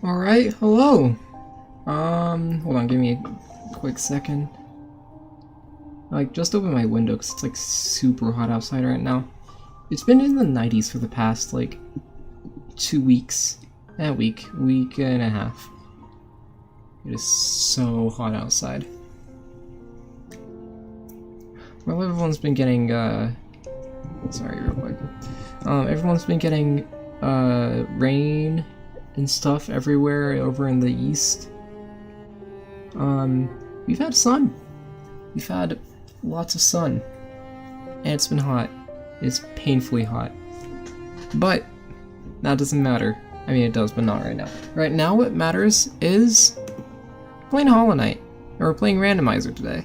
Alright, hello. Hold on, give me a quick second. Like, just open my window because it's like super hot outside right now. It's been in the 90s for the past like 2 weeks. Week and a half. It is so hot outside. Well, everyone's been getting, sorry, real quick. Everyone's been getting, rain and stuff everywhere over in the east. We've had sun. We've had lots of sun. And it's been hot. It's painfully hot. But, that doesn't matter. I mean, it does, but not right now. Right now, what matters is playing Hollow Knight. Or playing Randomizer today.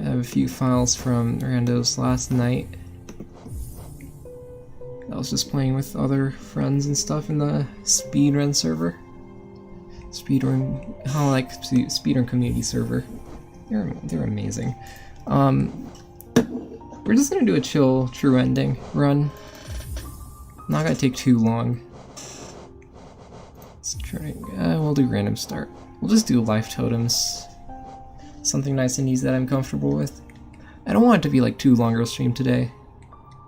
I have a few files from randos last night. I was just playing with other friends and stuff in the speedrun server. Speedrun community server. They're amazing. We're just gonna do a chill true ending run. Not gonna take too long. Let's try. We'll do random start. We'll just do life totems. Something nice and easy that I'm comfortable with. I don't want it to be like too longer a stream today,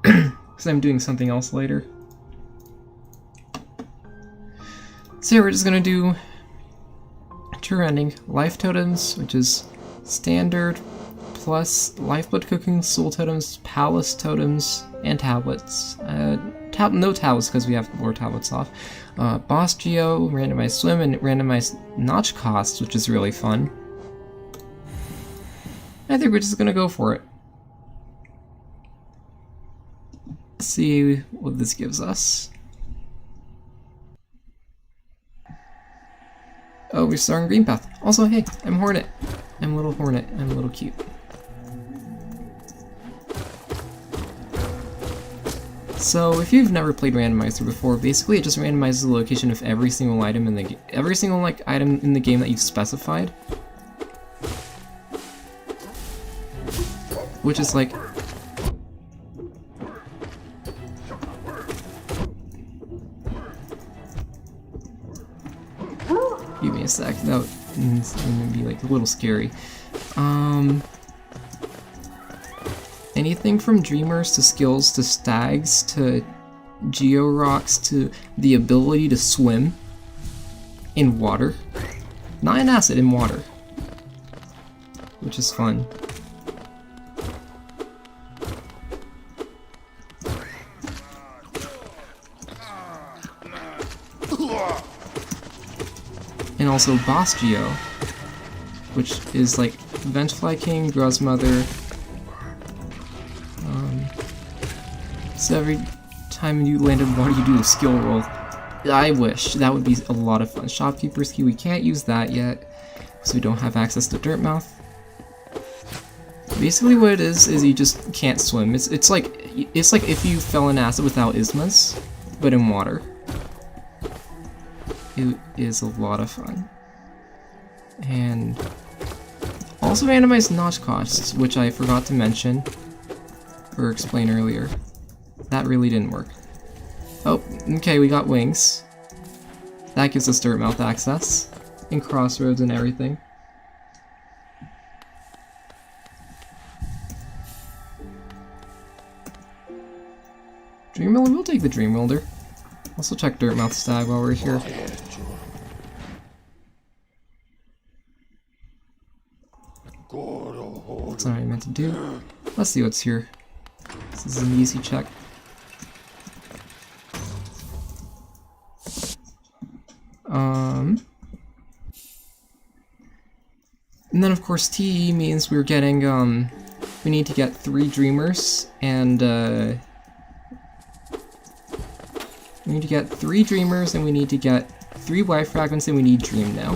because I'm doing something else later. So yeah, we're just gonna do true ending life totems, which is standard, plus lifeblood cooking, soul totems, palace totems, and tablets. No tablets because we have lore tablets off. Boss Geo, randomized swim, and randomized notch costs, which is really fun. I think we're just gonna go for it. See what this gives us. Oh, we're starting Green Path. Also, hey, I'm Hornet. I'm Little Hornet. I'm a little cute. So, if you've never played Randomizer before, basically it just randomizes the location of every single item in the game, item in the game that you've specified. Which is like, give me a sec, that would be like a little scary. Anything from dreamers to skills to stags to geo rocks to the ability to swim in water. Not in acid, in water. Which is fun. And also Boss Geo, which is like Ventfly King, Gruz Mother. So every time you land in water, you do a skill roll. I wish. That would be a lot of fun. Shopkeeper's Key, we can't use that yet, because we don't have access to Dirtmouth. Basically what it is you just can't swim. It's like if you fell in acid without isthmus, but in water. It is a lot of fun. And also randomized notch costs, which I forgot to mention or explain earlier. That really didn't work. Oh, okay, we got wings. That gives us Dirtmouth access, and crossroads and everything. Dream Welder, we'll take the Dream Welder. Also check Dirtmouth Stag while we're here. That's not what I meant to do. Let's see what's here. This is an easy check. And then of course TE means we're getting, we need to get 3 Dreamers, and, we need to get 3 Dreamers, and we need to get 3 White Fragments, and we need Dream now.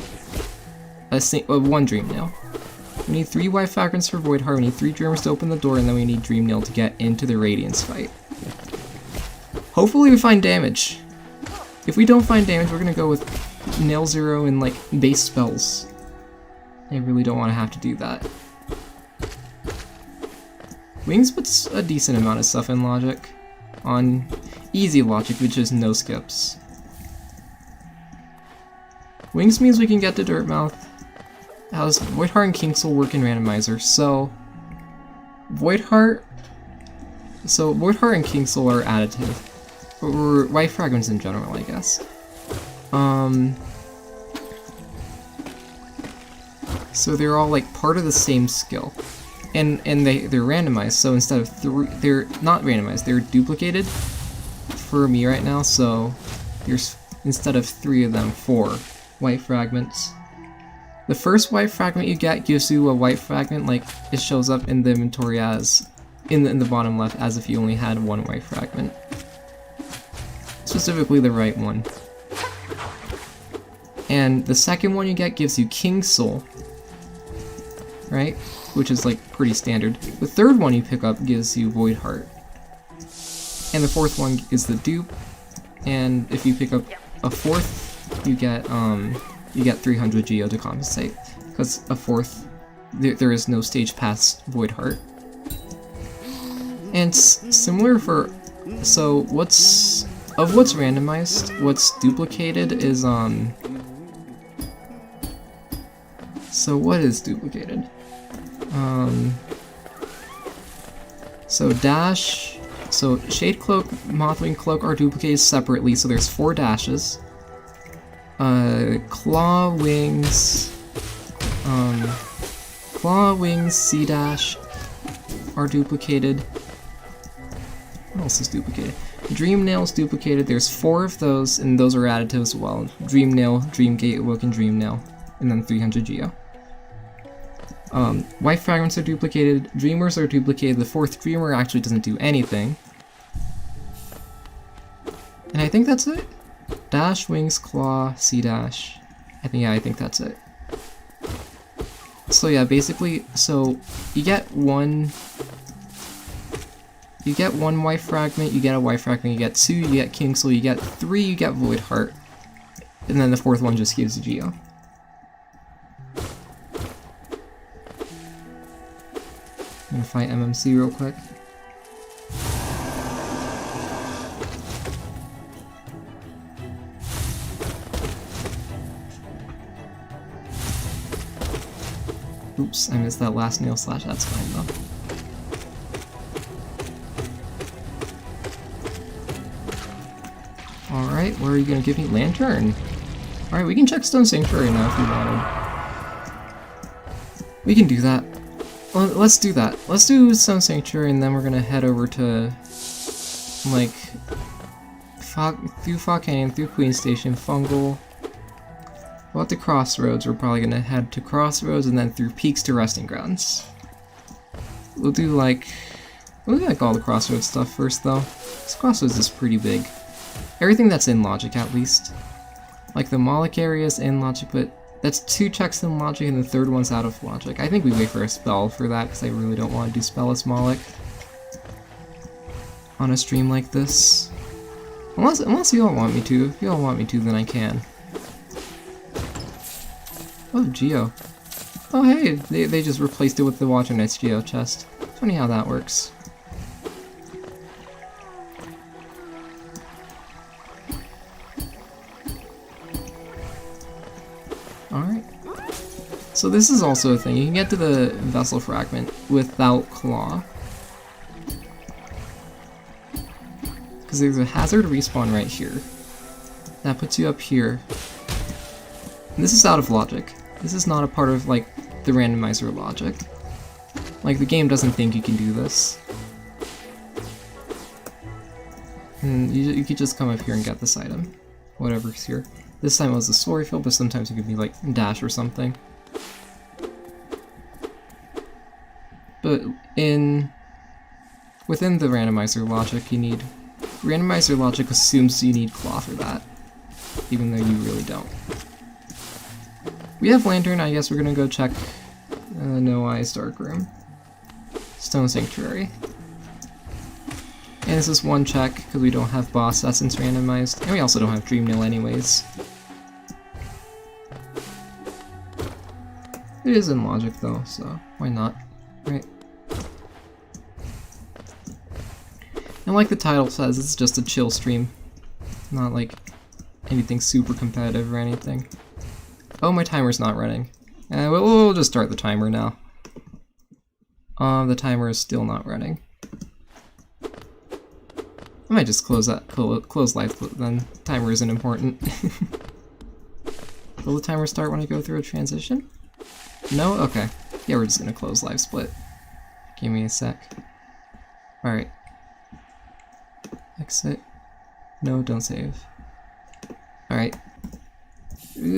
1 Dream now. We need 3 White Fragments for Void Heart, we need 3 Dreamers to open the door, and then we need Dream Nail to get into the Radiance fight. Hopefully we find damage. If we don't find damage, we're gonna go with Nail Zero and like base spells. I really don't want to have to do that. Wings puts a decent amount of stuff in logic. On easy logic, which is no skips. Wings means we can get to Dirtmouth. How's Voidheart and King Soul work in randomizer? So Voidheart and King Soul are additive. Or White Fragments in general, I guess. So they're all like part of the same skill. And they're randomized, so instead of they're not randomized, they're duplicated for me right now, so there's instead of 3 of them, 4 white fragments. The first white fragment you get gives you a white fragment, like it shows up in the inventory as in the bottom left as if you only had 1 white fragment. Specifically the right one. And the second one you get gives you King Soul, right? Which is like pretty standard. The third one you pick up gives you Voidheart. And the fourth one is the dupe. And if you pick up a fourth, you get 300 Geo to compensate. Because a fourth, there is no stage past Voidheart. And similar for, so what's randomized, what's duplicated is so what is duplicated? So dash, so Shade Cloak, Mothwing Cloak are duplicated separately, so there's 4 dashes. Claw Wings, C dash are duplicated. What else is duplicated? Dream Nail's duplicated, there's 4 of those, and those are additive as well. Dream Nail, Dream Gateway, and Dream Nail, and then 300 Geo. White Fragments are duplicated, Dreamers are duplicated, the 4th Dreamer actually doesn't do anything. And I think that's it. Dash, Wings, Claw, C dash. I think that's it. So yeah, basically, so you get one white fragment, you get a white fragment, you get 2, you get King Soul, you get 3, you get Voidheart. And then the 4th one just gives you Geo. I'm gonna fight MMC real quick. Oops, I missed that last nail slash, that's fine though. Alright, where are you gonna give me? Lantern! Alright, we can check Stone Sanctuary now if you wanted. We can do that. Well, let's do that. Let's do Stone Sanctuary and then we're gonna head over to, like, through Fog Canyon, through Queen Station, Fungal. Well, at the Crossroads, we're probably gonna head to Crossroads and then through Peaks to Resting Grounds. We'll do like all the Crossroads stuff first though. This Crossroads is pretty big. Everything that's in logic at least. Like the Moloch area is in logic, but that's 2 checks in logic and the 3rd one's out of logic. I think we wait for a spell for that because I really don't want to do spellless Moloch on a stream like this. Unless you all want me to. If you all want me to, then I can. Oh, Geo. Oh hey, they just replaced it with the Watcher Knight's Geo chest. Funny how that works. Alright. So this is also a thing. You can get to the Vessel Fragment without Claw. Because there's a hazard respawn right here. That puts you up here. And this is out of logic. This is not a part of, like, the randomizer logic. Like, the game doesn't think you can do this. And you could just come up here and get this item. Whatever's here. This time it was a story field, but sometimes it could be, like, dash or something. But within the randomizer logic, you need... Randomizer logic assumes you need Claw for that. Even though you really don't. We have Lantern, I guess we're gonna go check No Eyes Dark Room. Stone Sanctuary. And this is 1 check, because we don't have Boss Essence randomized, and we also don't have Dream Nail anyways. It is in logic though, so why not, right? And like the title says, it's just a chill stream. Not like anything super competitive or anything. Oh, my timer's not running. We'll just start the timer now. The timer is still not running. I might just close life, then timer isn't important. Will the timer start when I go through a transition? No? Okay. Yeah, we're just gonna close live split. Give me a sec. Alright. Exit. No, don't save. Alright.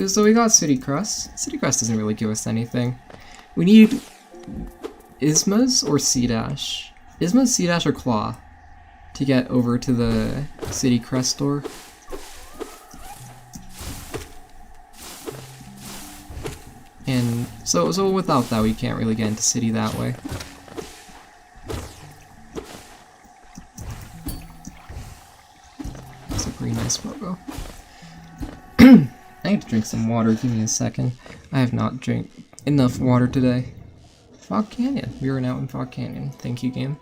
So we got City Crest. City Crest doesn't really give us anything. We need Ismas or C-Dash. Ismas, C-Dash, or Claw to get over to the City Crest door. And so without that, we can't really get into City that way. That's a pretty nice photo. I need to drink some water. Give me a second. I have not drank enough water today. Fog Canyon. We are now in Fog Canyon. Thank you, game.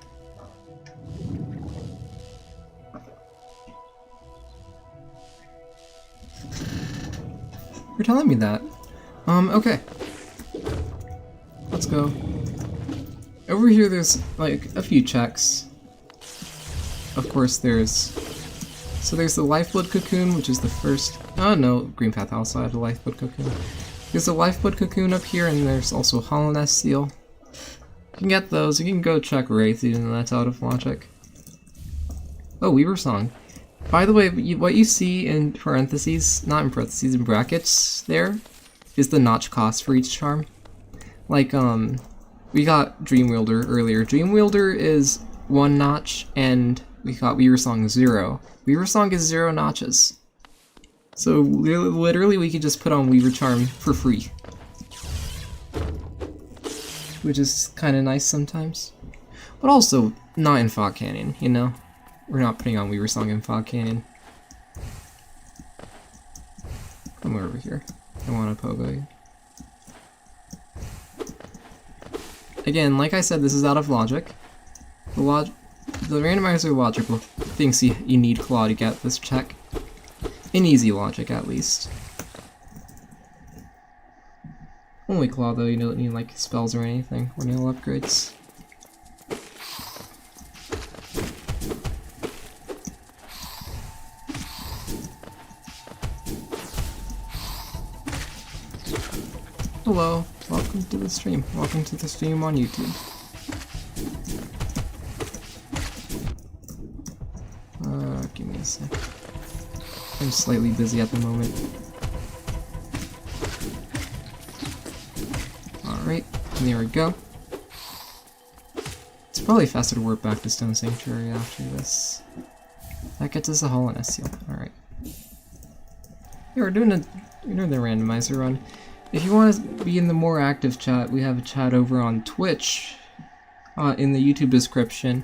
You're telling me that. Okay. Let's go. Over here there's, like, a few checks. Of course there's... So there's the Lifeblood Cocoon, which is the first... Oh no, Green Path outside the Lifeblood Cocoon. There's a Lifeblood Cocoon up here, and there's also Hollow Nest Seal. You can get those, you can go check Wraith, even though that's out of logic. Oh, Weaver Song. By the way, what you see in parentheses, not in parentheses, in brackets there, is the notch cost for each charm. Like, we got Dreamwielder earlier. Dreamwielder is 1 notch, and we got Weaver Song 0. Weaver Song is 0 notches. So, literally we could just put on Weaver Charm for free. Which is kinda nice sometimes. But also, not in Fog Canyon, you know? We're not putting on Weaver Song in Fog Canyon. Come over here. I want to pogo you. Again, like I said, this is out of logic. The randomizer logic thinks you need Claw to get this check. In easy logic, at least. Only Claw, though, you don't need, like, spells or anything, or nail upgrades. Hello, welcome to the stream. Welcome to the stream on YouTube. Give me a sec. I'm slightly busy at the moment. Alright, there we go. It's probably faster to warp back to Stone Sanctuary after this. That gets us a Hollow Nest Seal. Alright. Yeah, we're doing the randomizer run. If you want to be in the more active chat, we have a chat over on Twitch, in the YouTube description.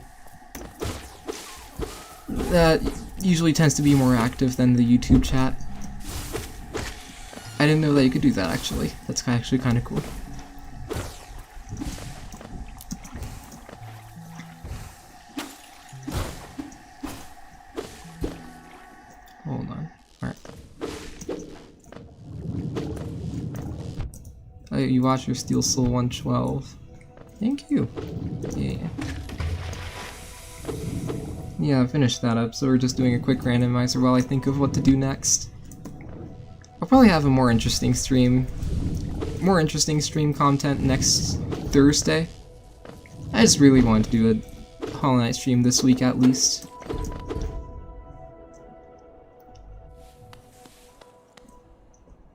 That usually tends to be more active than the YouTube chat. I didn't know that you could do that, actually. That's actually kind of cool. Hold on. Alright. Oh, you watched your Steel Soul 112. Thank you. Yeah. Yeah, I finished that up, so we're just doing a quick randomizer while I think of what to do next. I'll probably have a more interesting stream content next Thursday. I just really wanted to do a Hollow Knight stream this week at least.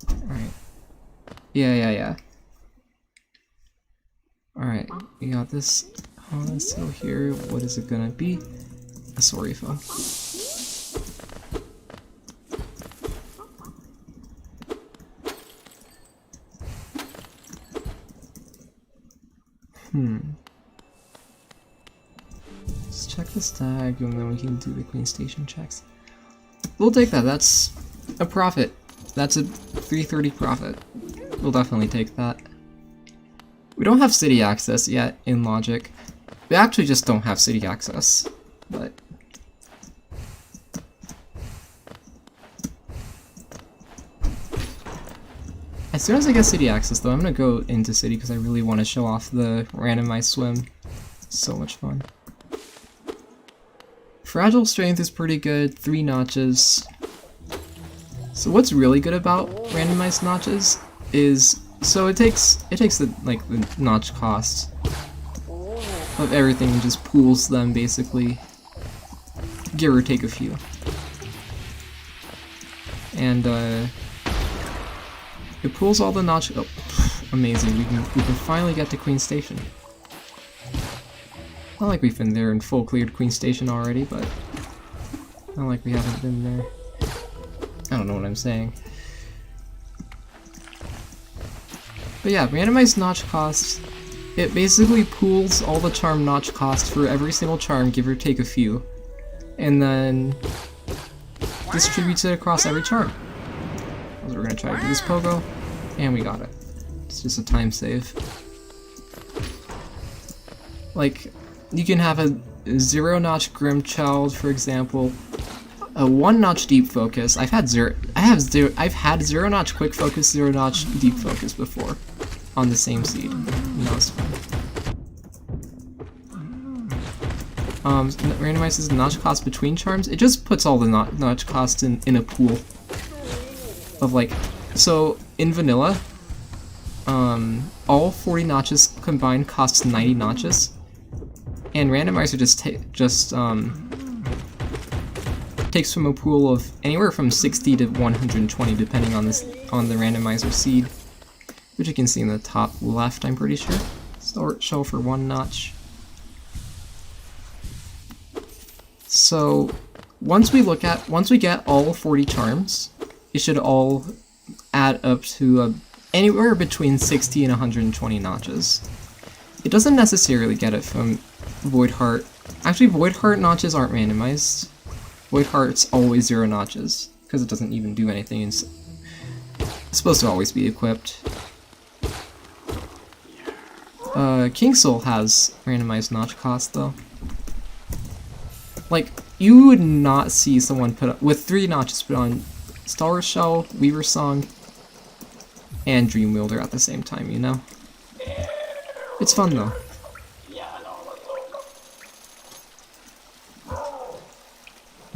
Alright. Yeah. Alright, we got this Hollow Knight Seal here. What is it gonna be? A Sorifo. Let's check this tag and then we can do the Queen Station checks. We'll take that, that's a profit. That's a 330 profit. We'll definitely take that. We don't have city access yet in Logic. We actually just don't have city access, but As soon as I get city access, though, I'm gonna go into city because I really want to show off the randomized swim. It's so much fun. Fragile strength is pretty good, 3 notches. So what's really good about randomized notches is, so it takes the notch cost of everything and just pools them basically, give or take a few. And it pulls all the notch. Oh, amazing! We can finally get to Queen Station. Not like we've been there in full cleared Queen Station already, but not like we haven't been there. I don't know what I'm saying. But yeah, randomized notch costs. It basically pools all the charm notch costs for every single charm, give or take a few, and then distributes it across every charm. So we're gonna try to do this pogo, and we got it. It's just a time save. Like, you can have a 0-notch Grim Child, for example, a 1-notch Deep Focus. I've had 0-notch Quick Focus, 0-notch Deep Focus before on the same seed. And that was fun. Randomizes the notch cost between charms. It just puts all the notch costs in a pool of like, so in vanilla, all 40 notches combined costs 90 notches, and randomizer takes from a pool of anywhere from 60 to 120 depending on the randomizer seed, which you can see in the top left, I'm pretty sure. Start shell for 1 notch. So once we get all 40 charms, it should all add up to anywhere between 60 and 120 notches. It doesn't necessarily get it from Void Heart. Actually, Void Heart notches aren't randomized. Void Heart's always 0 notches, because it doesn't even do anything. It's supposed to always be equipped. King Soul has randomized notch cost, though. Like, you would not see someone put up, with 3 notches put on Star Shell, Weaver Song, and Dream Wielder at the same time, you know? It's fun, though.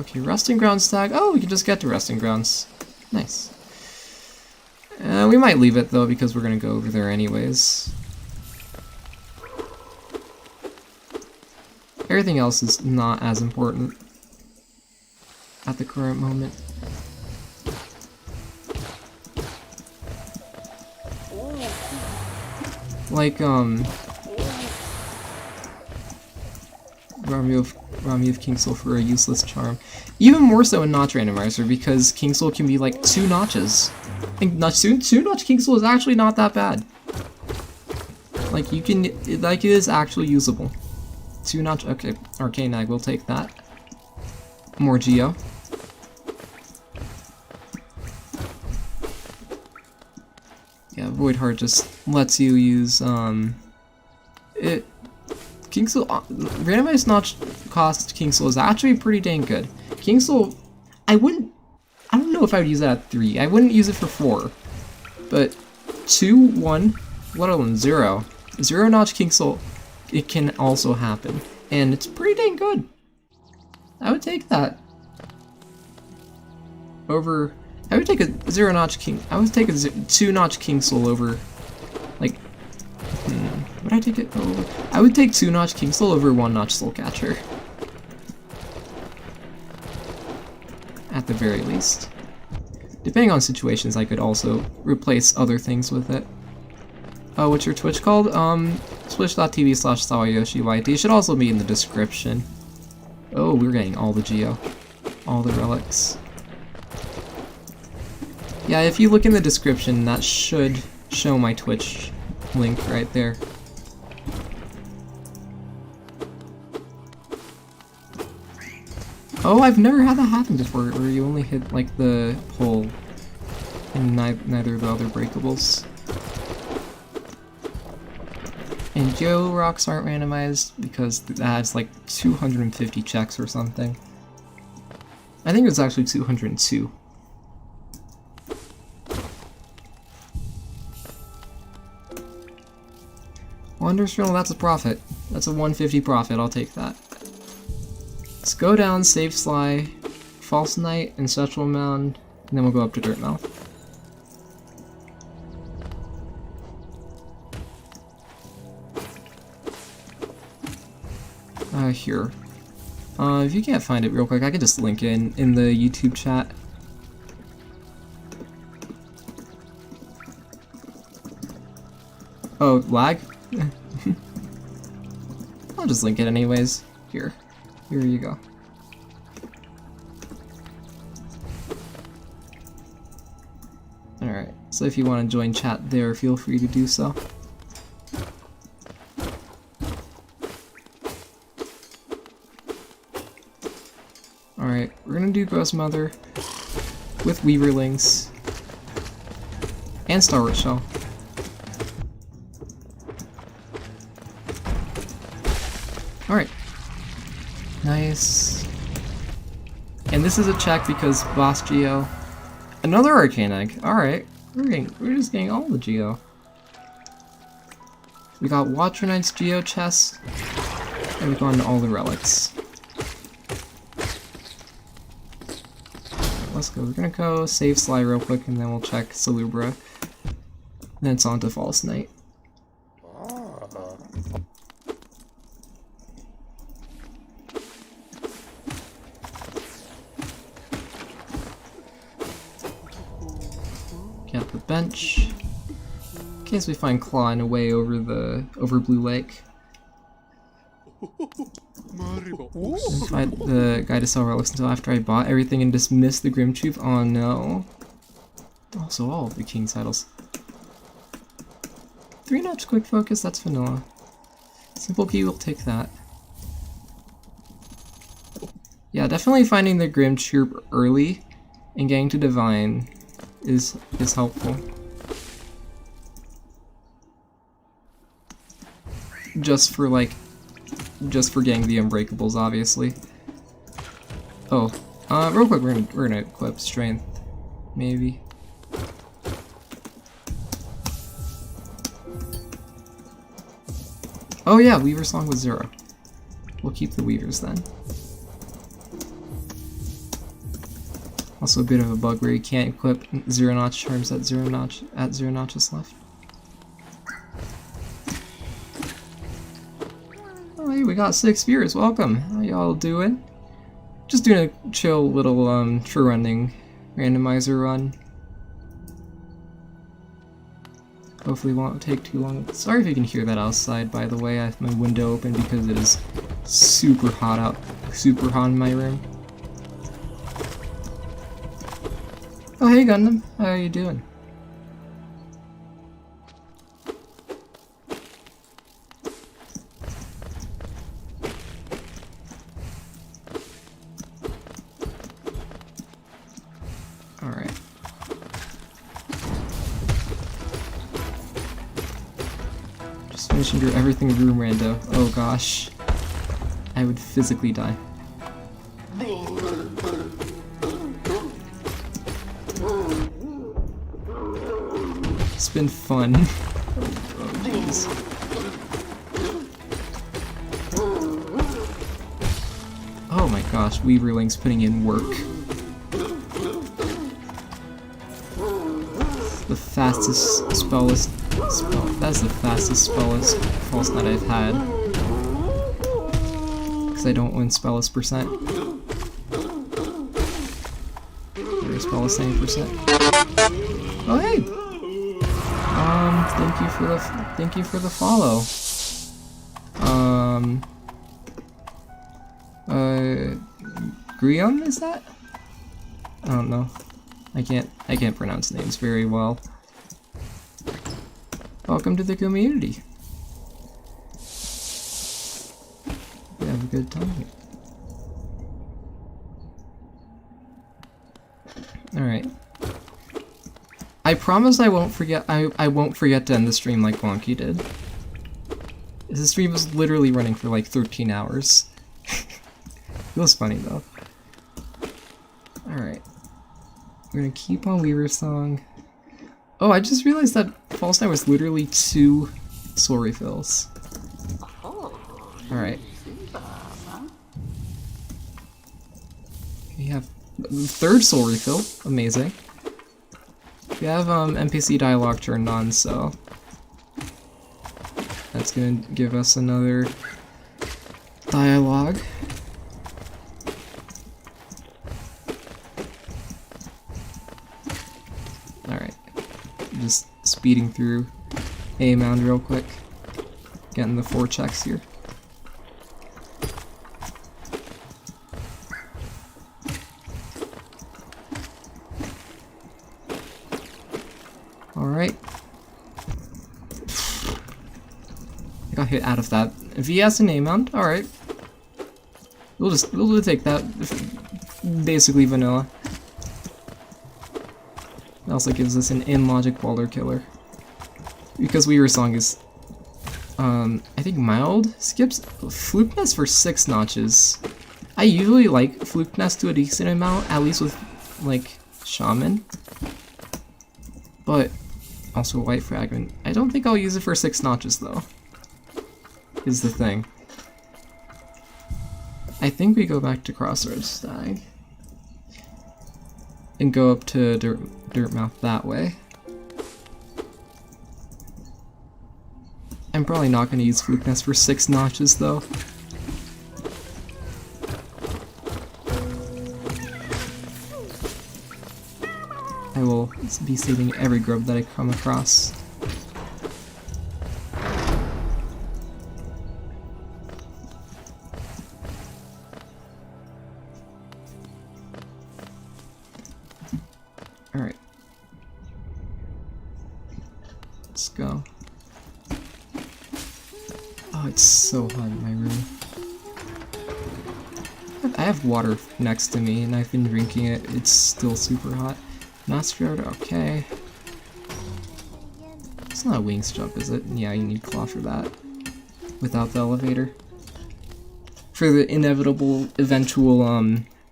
Okay, Resting Grounds tag. Oh, we can just get to Resting Grounds. Nice. We might leave it, though, because we're gonna go over there anyways. Everything else is not as important at the current moment. Like, remove King Soul for a useless charm. Even more so in Notch Randomizer, because King Soul can be like 2 notches. And 2-notch King Soul is actually not that bad. Like, you can, like, it is actually usable. 2-notch, okay, Arcane Egg, we'll take that. More Geo. Yeah, Void Heart just lets you use, King Soul, randomized notch cost King Soul is actually pretty dang good. King Soul, I don't know if I would use that at 3. I wouldn't use it for 4. But 2, 1, let alone 0. 0-notch King Soul, it can also happen. And it's pretty dang good. I would take that. Over, I would take a 0-notch King, I would take a 2-notch King Soul over, like, would I take it over? I would take 2-notch King Soul over 1-notch Soul Catcher. At the very least. Depending on situations, I could also replace other things with it. Oh, what's your Twitch called? Twitch.tv/SawYoshiYT. It should also be in the description. Oh, we're getting all the Geo. All the relics. Yeah, if you look in the description, that should show my Twitch link right there. Oh, I've never had that happen before, where you only hit, like, the pole and neither of the other breakables. And Geo Rocks aren't randomized because that has, like, 250 checks or something. I think it was actually 202. Wanderer's Journal, that's a profit. That's a 150 profit, I'll take that. Let's go down, save Sly, False Knight, Ancestral Mound, and then we'll go up to Dirtmouth. Here. If you can't find it real quick, I could just link it in the YouTube chat. Oh, lag? I'll just link it anyways. Here you go. Alright, so if you want to join chat there, feel free to do so. Alright, we're gonna do Gross Mother with Weaverlings and Starward Shell. Alright. Nice. And this is a check because Boss Geo. Another Arcane Egg. Alright. We're just getting all the Geo. We got Watcher Knight's Geo chest. And we've gotten all the relics. Let's go. We're gonna go save Sly real quick and then we'll check Salubra. Then it's on to False Knight. Get the bench. In case we find clawing away over Blue Lake. Find the guy to sell relics until after I bought everything and dismissed the Grim Troop. Oh no. Also all of the King's titles. 3-notch quick focus, that's vanilla. Simple key, we'll take that. Yeah, definitely finding the Grim Troop early and getting to Divine is helpful. Just for getting the Unbreakables, obviously. Oh, real quick, we're gonna equip Strength, maybe. Oh yeah, Weaver Song with 0. We'll keep the Weavers then. Also a bit of a bug where you can't equip 0-notch charms at 0 notches left. Oh hey, we got 6 viewers, welcome! How y'all doing? Just doing a chill little true ending randomizer run. Hopefully it won't take too long. Sorry if you can hear that outside, by the way. I have my window open because it is super hot in my room. Oh hey Gundam, how are you doing? Alright. Just finishing through everything room rando. Oh gosh. I would physically die. It's been fun. Oh jeez. Oh my gosh, Weaverling's putting in work. The fastest that's the fastest spellless False Knight I've had. Because I don't win spellless percent. Or spellless 90%. Oh hey! Thank you for the follow. Grion, is that? I don't know. I can't pronounce names very well. Welcome to the community. We have a good time here. Alright. I promise I won't forget to end the stream like Wonky did. The stream was literally running for like 13 hours. It was funny though. Alright. We're gonna keep on Weaver Song. Oh, I just realized that False Knight was literally 2 soul refills. Alright. We have third soul refill. Amazing. We have NPC dialogue turned on, so that's gonna give us another dialogue. Alright. Just speeding through A Mound real quick. Getting the 4 checks here. Alright. I got hit out of that. VS and A Mound, alright. We'll take that. Basically vanilla. It also gives us an in-logic boulder killer. Because Weaver's Song is I think mild skips Fluke Nest for 6 notches. I usually like Fluke Nest to a decent amount, at least with like Shaman. But also White Fragment. I don't think I'll use it for 6 notches though. Is the thing. I think we go back to Crossroads Stag. And go up to Dirtmouth that way. I'm probably not going to use Fluke Nest for 6 notches though. I will be saving every grub that I come across. Alright. Let's go. Oh, it's so hot in my room. I have water next to me and I've been drinking it. It's still super hot. Master Order, okay. It's not a wings jump, is it? Yeah, you need claw for that. Without the elevator. For the inevitable, eventual,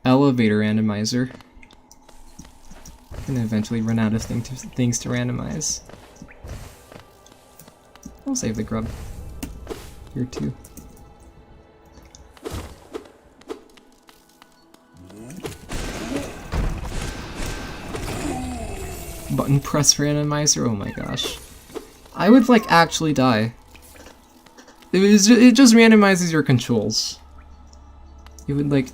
elevator randomizer. I'm gonna eventually run out of things to randomize. I'll save the grub. Here too. Button press randomizer, oh my gosh. I would like actually die. It just randomizes your controls. It would like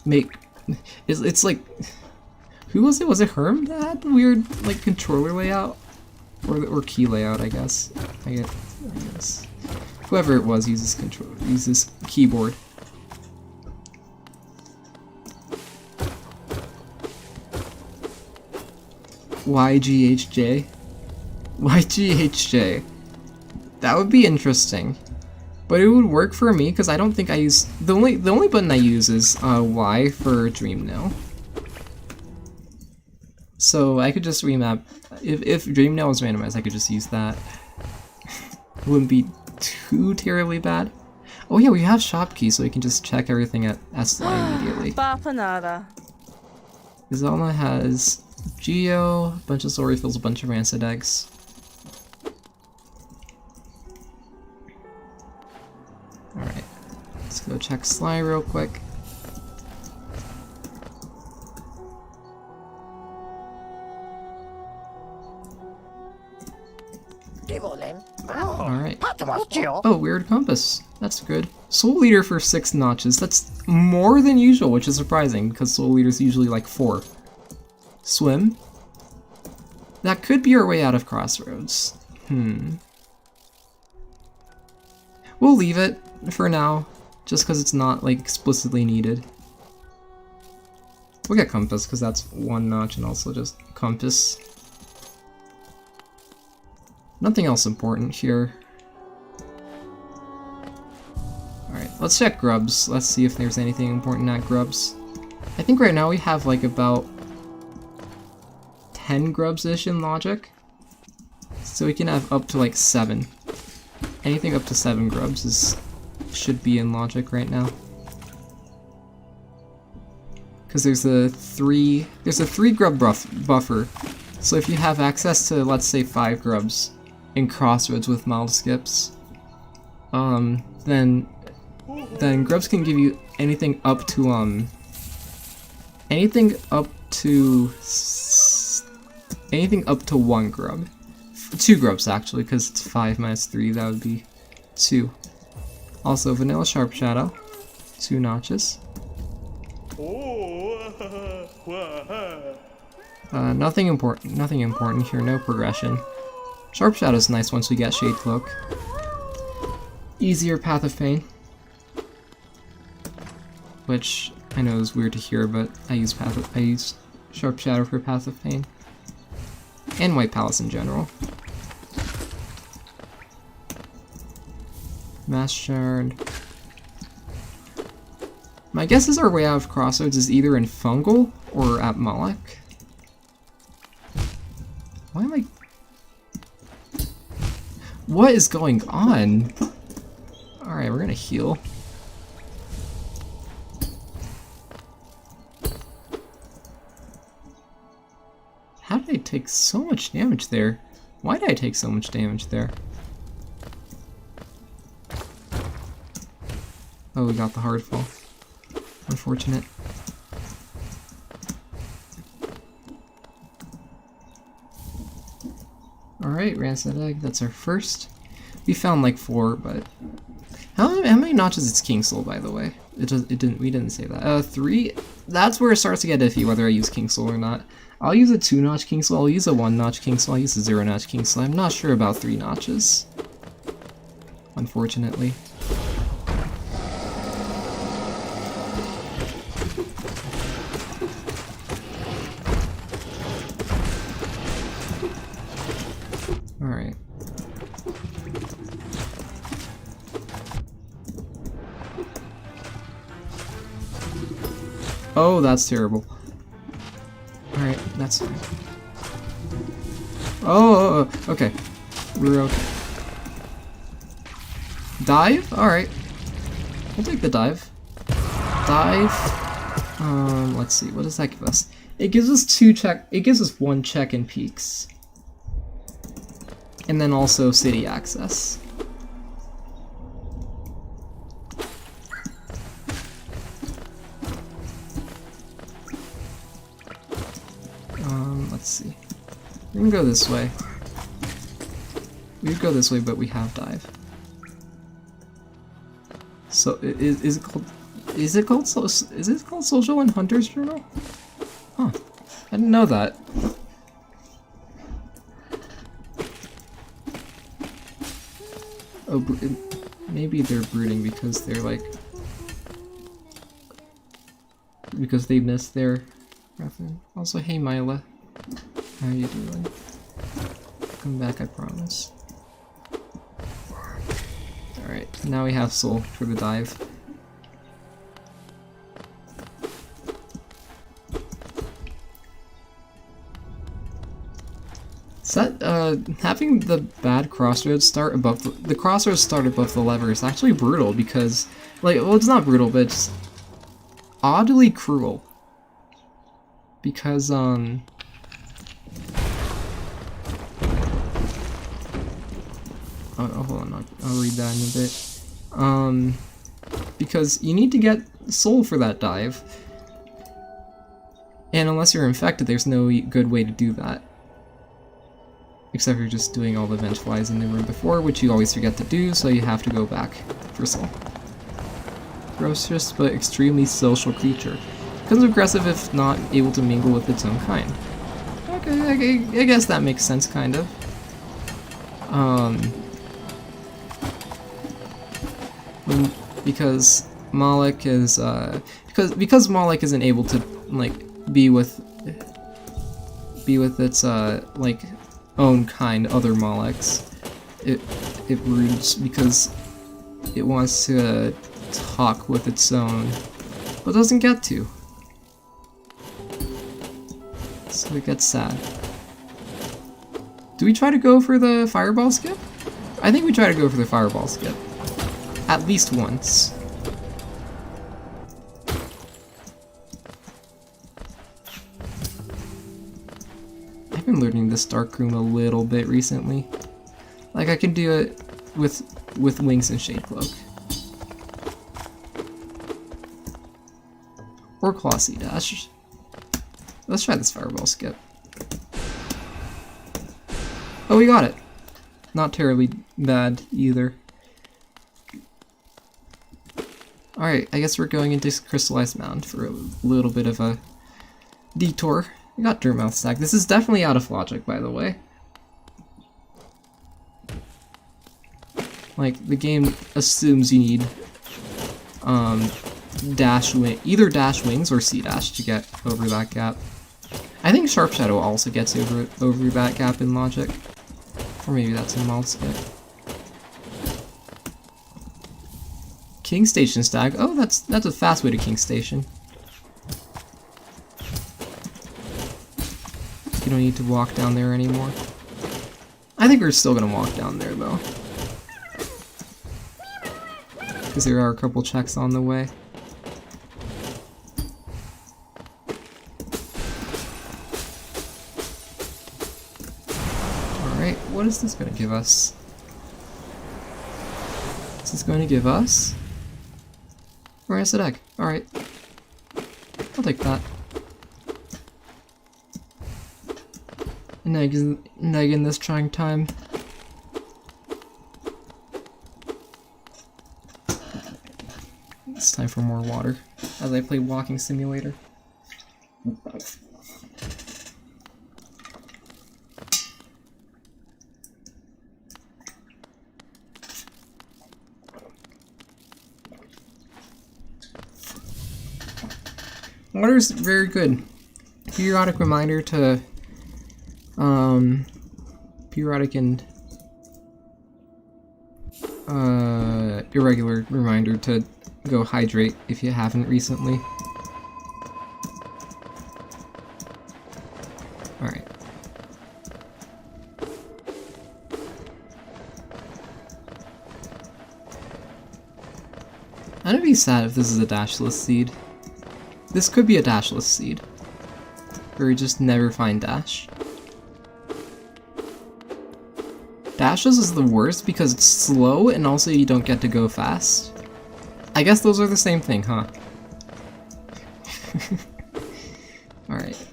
make it's like, who was it? Was it Herm that had the weird like controller layout? Or key layout, I guess. I guess. Whoever it was uses keyboard. YGHJ? YGHJ. That would be interesting. But it would work for me because I don't think I use the only button I use is Y for Dream Now. So I could just remap. If Dream Now was randomized, I could just use that. It wouldn't be too terribly bad. Oh yeah, we have shop key, so we can just check everything at S-Line immediately. Zelma has Geo, a bunch of soul refills, a bunch of Rancid Eggs. Alright, let's go check Sly real quick. Alright. Oh, weird compass. That's good. Soul Leader for 6 notches. That's more than usual, which is surprising, because Soul Leader's usually like 4. Swim. That could be our way out of Crossroads. We'll leave it for now, just because it's not like explicitly needed. We'll get Compass, because that's 1 notch and also just Compass. Nothing else important here. Alright, let's check Grubs. Let's see if there's anything important at Grubs. I think right now we have like about 10 Grubs-ish in Logic. So we can have up to like 7. Anything up to 7 Grubs should be in Logic right now. Because there's a 3 grub buffer. So if you have access to, let's say, 5 grubs, in Crossroads with mild skips, then grubs can give you anything up to anything up to 1 grub. 2 grubs actually, because it's 5 minus 3, that would be 2. Also, vanilla sharp shadow, 2 notches. Nothing important here, no progression. Sharp shadow's nice once we get Shade Cloak. Easier Path of Pain. Which I know is weird to hear, but I use Sharp Shadow for Path of Pain. And White Palace in general. Mass Shard. My guess is our way out of Crossroads is either in Fungal or at Moloch. Why am I... What is going on? Alright, we're gonna heal. How did I take so much damage there? Why did I take so much damage there? Oh, we got the hard fall. Unfortunate. Alright, Rancid Egg, that's our first. We found like 4, but... How many notches is King Soul, by the way? We didn't say that. 3? That's where it starts to get iffy, whether I use King Soul or not. I'll use a 2-notch King Soul, I'll use a 1-notch King Soul, I'll use a 0-notch King Soul. I'm not sure about 3 notches. Unfortunately. Alright. Oh, that's terrible. Alright, that's fine. Oh, okay. We're okay. Dive? Alright. We'll take the dive. Dive. Let's see, what does that give us? It gives us 1 check in peaks. And then also city access. Let's see. We can go this way. We would go this way, but we have dive. So is it called Social and Hunter's Journal? Huh. I didn't know that. Oh, maybe they're brooding because they're like... Because they missed their... Also, hey Mila. How are you doing? Come back, I promise. Alright, now we have Soul for the dive. Is that, having the bad crossroads start above the crossroads start above the lever is actually brutal because, like, well, it's not brutal, but it's oddly cruel. Because, oh, hold on, I'll read that in a bit. Because you need to get Soul for that dive. And unless you're infected, there's no good way to do that. Except for just doing all the Vengeflies in the room before, which you always forget to do, so you have to go back for Soul. Ferocious, but extremely social creature. Becomes aggressive if not able to mingle with its own kind. Okay, I guess that makes sense, kind of. Because Moloch is, because Moloch isn't able to, like, be with its, like, own kind, other Molochs, it broods because it wants to talk with its own, but doesn't get to. So it gets sad. Do we try to go for the fireball skip? I think we try to go for the fireball skip. At least once. I've been learning this dark room a little bit recently. Like, I can do it with Wings and Shade Cloak. Or Claw Sea Dash. Let's try this Fireball Skip. Oh, we got it! Not terribly bad, either. Alright, I guess we're going into Crystallized Mound for a little bit of a detour. We got Dirtmouth Stack. This is definitely out of logic, by the way. Like, the game assumes you need either dash wings or sea dash to get over that gap. I think Sharp Shadow also gets over that gap in logic. Or maybe that's a mild skip. King Station Stag. Oh, that's a fast way to King Station. You don't need to walk down there anymore. I think we're still gonna walk down there though. Because there are a couple checks on the way. Alright, what is this going to give us? This is going to give us a Rancid Egg. Alright. I'll take that. An egg in this trying time. It's time for more water as I play Walking Simulator. Water is very good. Periodic reminder to periodic and irregular reminder to go hydrate if you haven't recently. Alright. I'm gonna be sad if this is a dashless seed. This could be a dashless seed. Where we just never find dash. Dashless is the worst because it's slow and also you don't get to go fast. I guess those are the same thing, huh? Alright.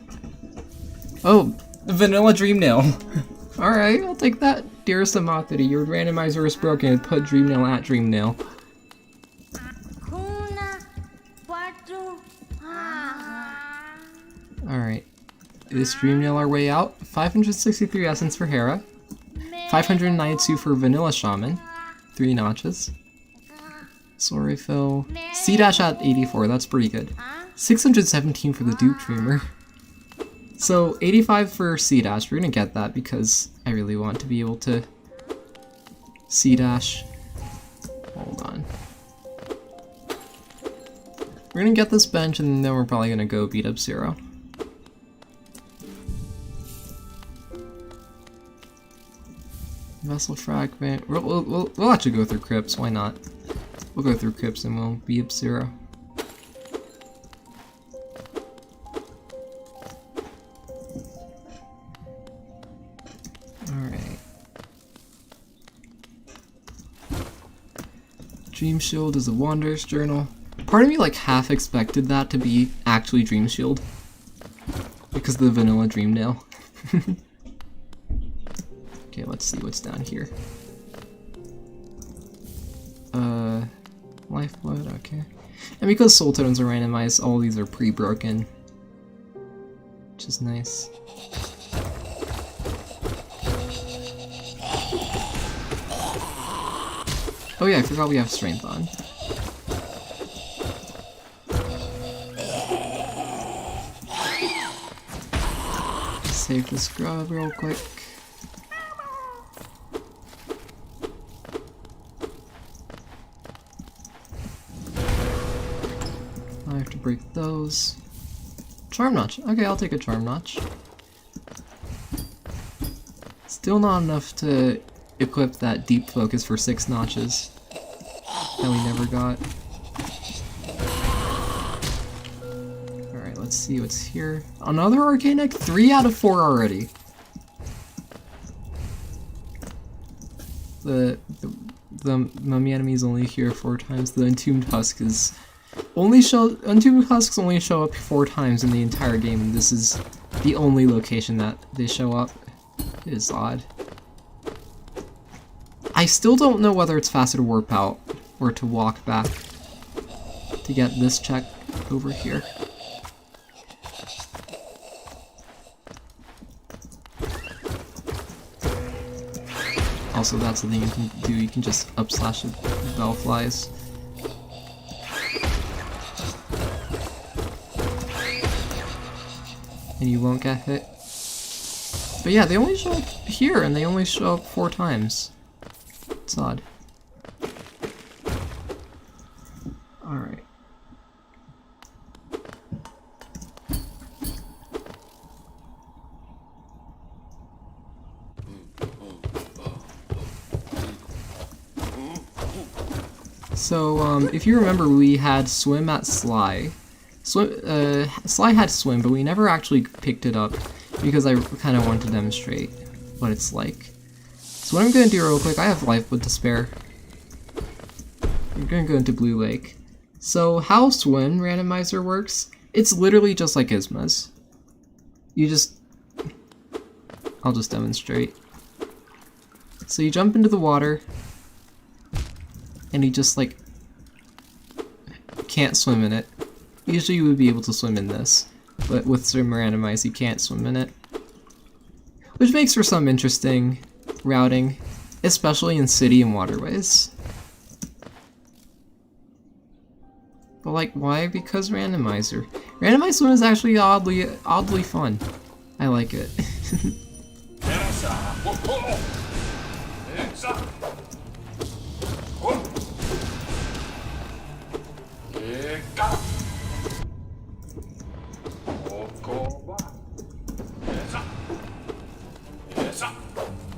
Oh, Vanilla Dream Nail. Alright, I'll take that. Dearest Amathity, your randomizer is broken. Put Dream Nail at Dream Nail. Alright. Is Dream Nail our way out? 563 essence for Hera. 592 for Vanilla Shaman. 3 notches. Soul Refill. C-Dash at 84, that's pretty good. 617 for the Dupe Dreamer. So, 85 for C-Dash, we're gonna get that because I really want to be able to C-Dash. Hold on. We're gonna get this bench and then we're probably gonna go beat up Zero. Vessel Fragment. We'll actually go through Crypts, why not? We'll go through Crypts and we'll beat up Zero. Alright. Dream Shield is a Wanderer's Journal. Part of me like half expected that to be actually Dream Shield. Because of the Vanilla Dream Nail. Okay, let's see what's down here. Lifeblood, okay. And because Soul Totems are randomized, all these are pre-broken. Which is nice. Oh yeah, I forgot we have Strength on. Save the scrub real quick. I have to break those. Charm Notch. Okay, I'll take a Charm Notch. Still not enough to equip that Deep Focus for 6 notches that we never got. Alright, let's see what's here. Another Arcane Egg? 3 out of 4 already. the mummy enemy is only here 4 times. The Entombed Husks only show up 4 times in the entire game, and this is the only location that they show up. It is odd. I still don't know whether it's faster to warp out or to walk back to get this check over here. Also, that's the thing you can do, you can just upslash the bellflies. And you won't get hit. But yeah, they only show up here, and they only show up 4 times. It's odd. Alright. So, if you remember, we had Swim at Sly. Sly had Swim, but we never actually picked it up because I kind of wanted to demonstrate what it's like. So what I'm going to do real quick, I have Lifeblood to spare. I'm going to go into Blue Lake. So how Swim randomizer works, it's literally just like Isma's. You just... I'll just demonstrate. So you jump into the water, and you just like can't swim in it. Usually you would be able to swim in this, but with Swim Randomize you can't swim in it. Which makes for some interesting routing, especially in city and waterways. But like, why? Because randomizer. Randomized swim is actually oddly fun. I like it.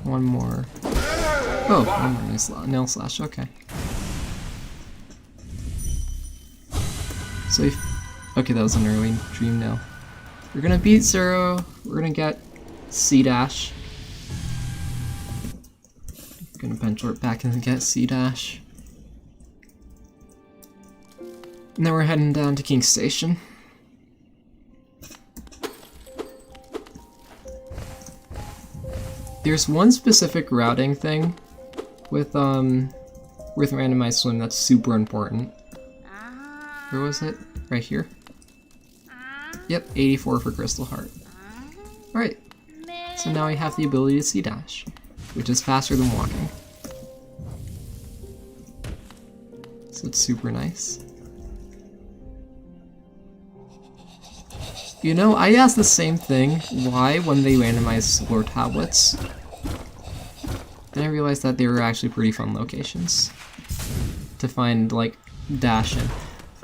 One more. Oh, one more nail slash, okay. So okay, that was an early dream now. We're gonna beat Zero, we're gonna get C-Dash. Gonna bench warp back and get C-Dash. And then we're heading down to King Station. There's one specific routing thing with randomized swim that's super important. Where was it? Right here. Yep, 84 for Crystal Heart. Alright, so now we have the ability to C-Dash, which is faster than walking. So it's super nice. You know, I asked the same thing, why, when they randomized lore tablets. Then I realized that they were actually pretty fun locations to find, like, Dash in.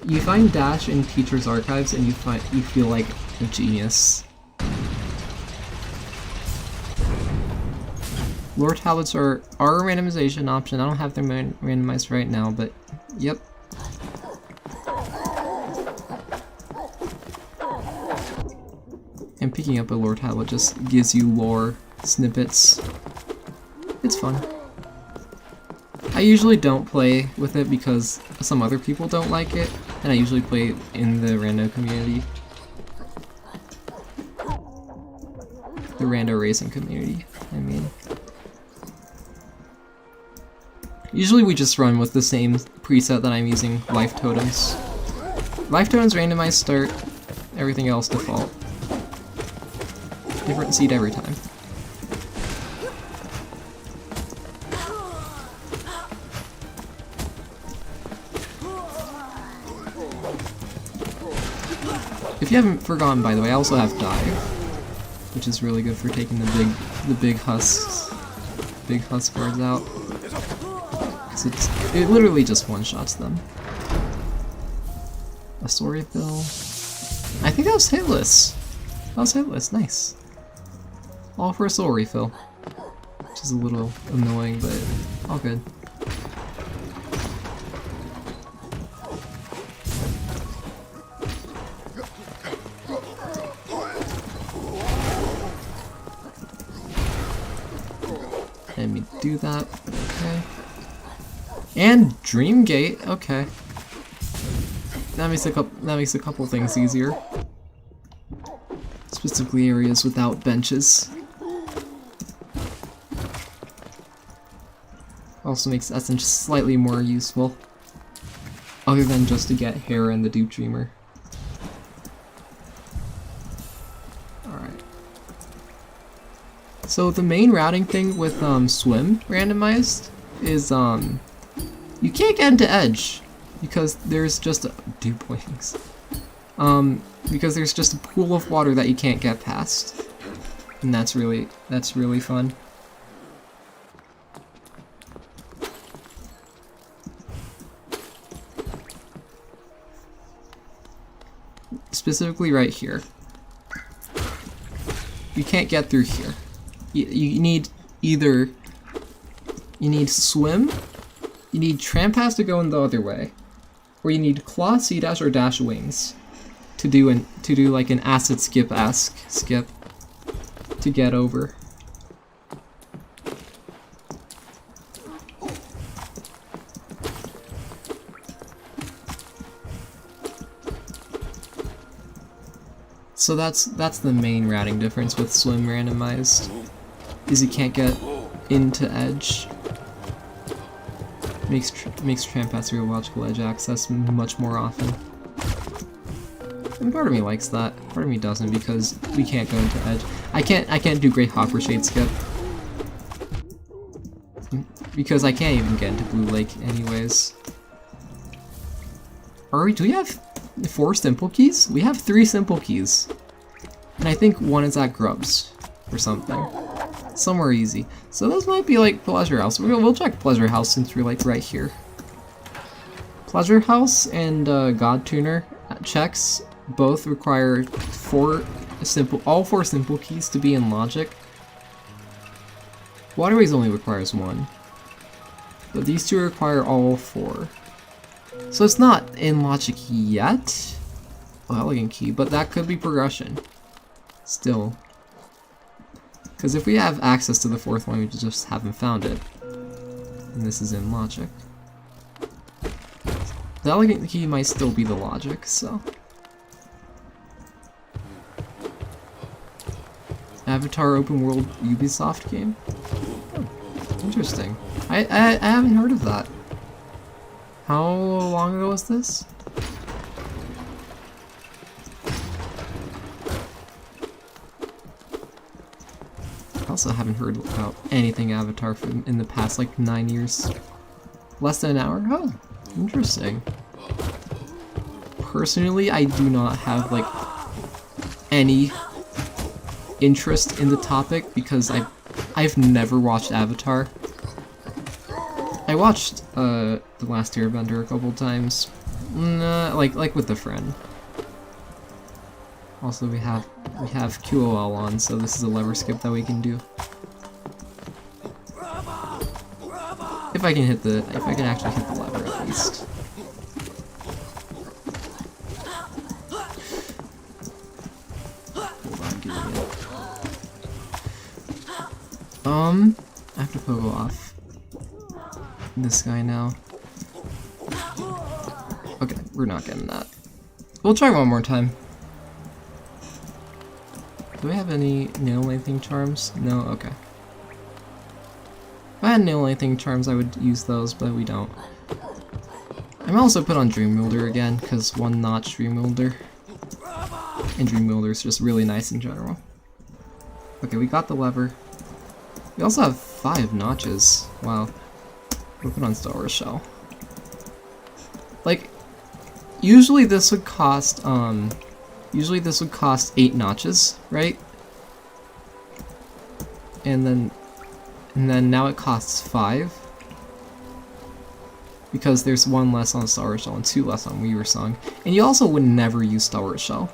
You find Dash in Teacher's Archives and you feel like a genius. Lore tablets are a randomization option. I don't have them randomized right now, but yep. And picking up a lore tablet just gives you lore snippets. It's fun. I usually don't play with it because some other people don't like it, and I usually play in the rando community. The rando racing community, I mean. Usually we just run with the same preset that I'm using, Life Totems. Life Totems randomized start, everything else default. Different seed every time. If you haven't forgotten, by the way, I also have Dive, which is really good for taking the big husks, big husk guards out. So it literally just one-shots them. A story fill. I think that was hitless. That was hitless, nice. All for a soul refill. Which is a little annoying, but all good. Let me do that. Okay. And Dream Gate. Okay. That makes a couple things easier. Specifically areas without benches. Also makes Essence slightly more useful. Other than just to get Hera and the Dupe Dreamer. Alright. So the main routing thing with Swim randomized is you can't get into Edge because there's just a dupe wings. Because there's just a pool of water that you can't get past. And that's really fun. Specifically right here. You can't get through here. You need either... You need Swim, you need Tramp Pass to go in the other way, or you need Claw, Sea Dash, or Dash Wings to do like an acid skip-esque skip to get over. So that's the main routing difference with Swim randomized, is you can't get into Edge. Makes Tramp Pass Logical Edge access much more often. And part of me likes that, part of me doesn't, because we can't go into Edge. I can't do Great Hopper Shade skip. Because I can't even get into Blue Lake anyways. Do we have 4 simple keys? We have 3 simple keys. And I think 1 is at Grubs or something. Somewhere easy. So those might be like Pleasure House. We'll check Pleasure House since we're like right here. Pleasure House and God Tuner checks both require all 4 simple keys to be in Logic. Waterways only requires 1. But these 2 require all 4. So it's not in Logic yet. Oh, Elegant Key, but that could be progression. Still. Because if we have access to the 4th one, we just haven't found it. And this is in Logic. The Elegant Key might still be the Logic, so... Avatar Open World Ubisoft game? Oh, interesting. I haven't heard of that. How long ago was this? I also haven't heard about anything Avatar in the past like 9 years. Less than an hour? Oh, interesting. Personally, I do not have like any interest in the topic because I've never watched Avatar. I watched The Last Airbender a couple times, like with a friend. Also, we have QOL on, so this is a lever skip that we can do. If I can actually hit the lever at least. Hold on, give me it. I have to pogo off this guy now. Okay, we're not getting that. We'll try one more time. Do we have any nail lengthening charms? No? Okay. If I had nail lengthening charms, I would use those, but we don't. I'm also put on Dream Wielder again, because 1-notch Dream Wielder. And Dream Wielder is just really nice in general. Okay, we got the lever. We also have 5 notches. Wow. We'll put on Star Wars Shell. Like, usually this would cost 8 notches, right? And then now it costs 5. Because there's 1 less on Star Wars Shell and 2 less on Weaver Song. And you also would never use Star Wars Shell.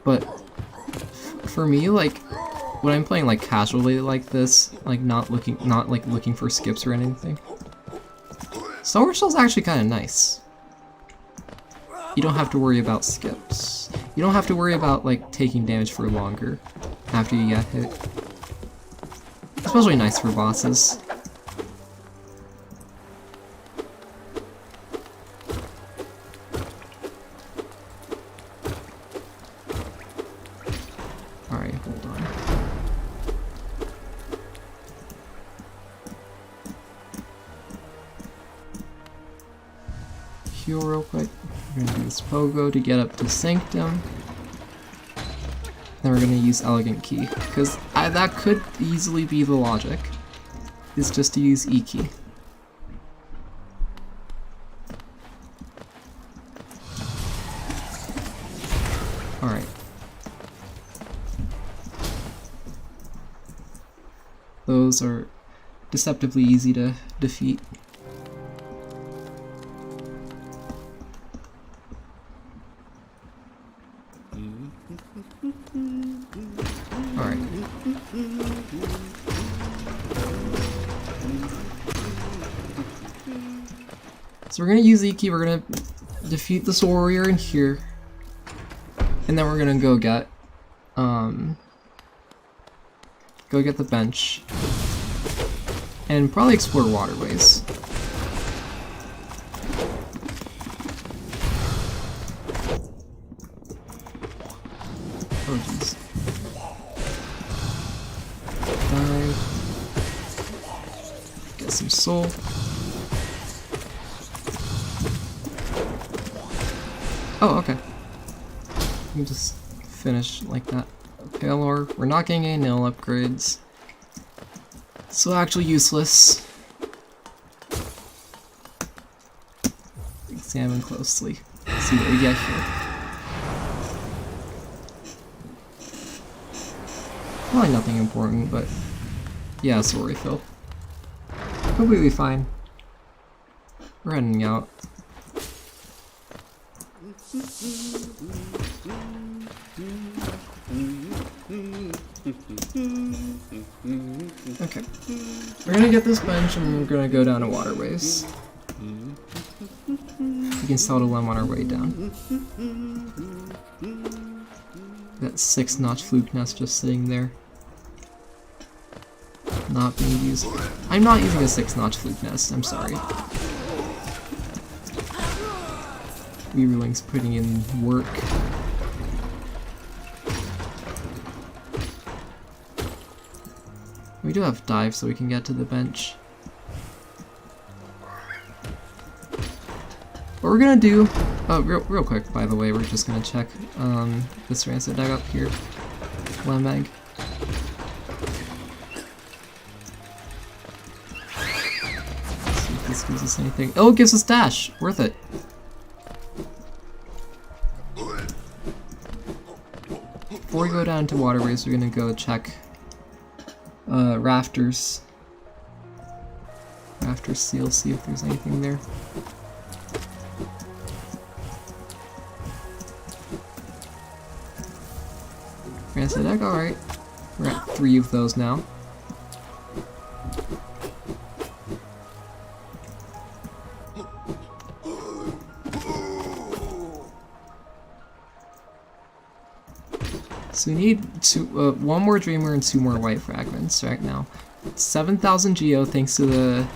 But for me, like, when I'm playing like casually like this, like not looking for skips or anything, Star Wars Shell's actually kind of nice. You don't have to worry about skips. You don't have to worry about like taking damage for longer after you get hit. Especially nice for bosses. Alright, hold on. Heal real quick. We're gonna do this pogo to get up to Sanctum. Then we're gonna use Elegant Key, because that could easily be the logic, is just to use E key. Alright. Those are deceptively easy to defeat. Alright. So we're gonna use E-Key, we're gonna defeat this warrior in here. And then we're gonna go get the bench. And probably explore waterways. Oh jeez. Get some soul. Oh, okay. You can just finish like that. Pale ore. We're not getting any nail upgrades. So actually useless. Examine closely. See what we get here. Probably nothing important, but yeah, soul refill. Completely fine. We're heading out. Okay. We're gonna get this bench and we're gonna go down to waterways. We can sell to Lem on our way down. That 6-notch fluke nest just sitting there. Not being used. I'm not using a 6-notch fluke nest, I'm sorry. Weaverling's putting in work. We do have dive so we can get to the bench. What we're gonna do, oh, real quick, by the way, we're just gonna check this Rancid Egg up here. Lem egg. Let's see if this gives us anything. Oh, it gives us dash! Worth it. Before we go down to waterways, we're gonna go check rafters. Rafter seal, see if there's anything there. Rancid Egg, alright. We're at 3 of those now. So we need one more Dreamer and 2 more White Fragments right now. 7,000 Geo thanks to the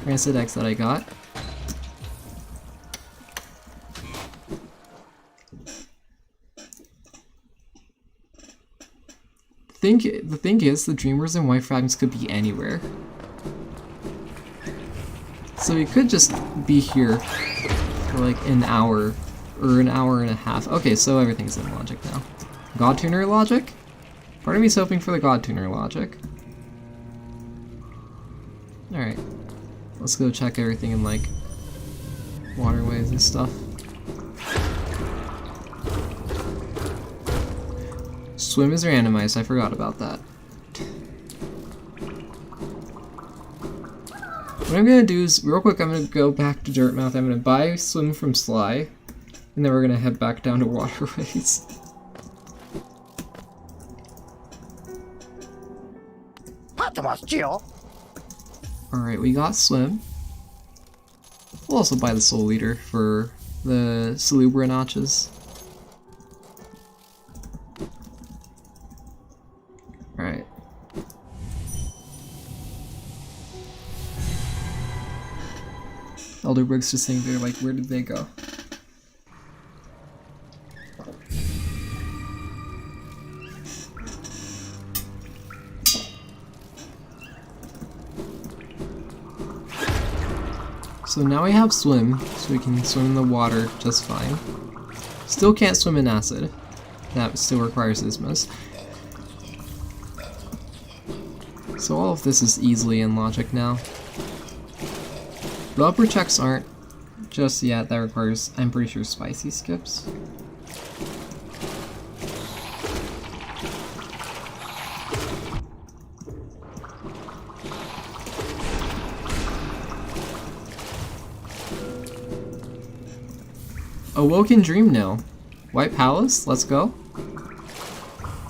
Rancid Eggs that I got. The thing is, the Dreamers and White Fragments could be anywhere. So we could just be here for like an hour, or an hour and a half. Okay, so everything's in logic now. God Tuner logic? Part of me's hoping for the God Tuner logic. Alright. Let's go check everything in like waterways and stuff. Swim is randomized, I forgot about that. What I'm gonna do is, real quick, I'm gonna go back to Dirtmouth, I'm gonna buy Swim from Sly, and then we're gonna head back down to waterways. Alright, we got Swim. We'll also buy the Soul Leader for the Salubra notches. Alright. Elderbugs just sitting there like, where did they go? So now we have swim, so we can swim in the water just fine. Still can't swim in acid. That still requires Ismas. So all of this is easily in logic now. The upper checks aren't just yet. That requires, I'm pretty sure, spicy skips. Awoken Dream now. White Palace, let's go.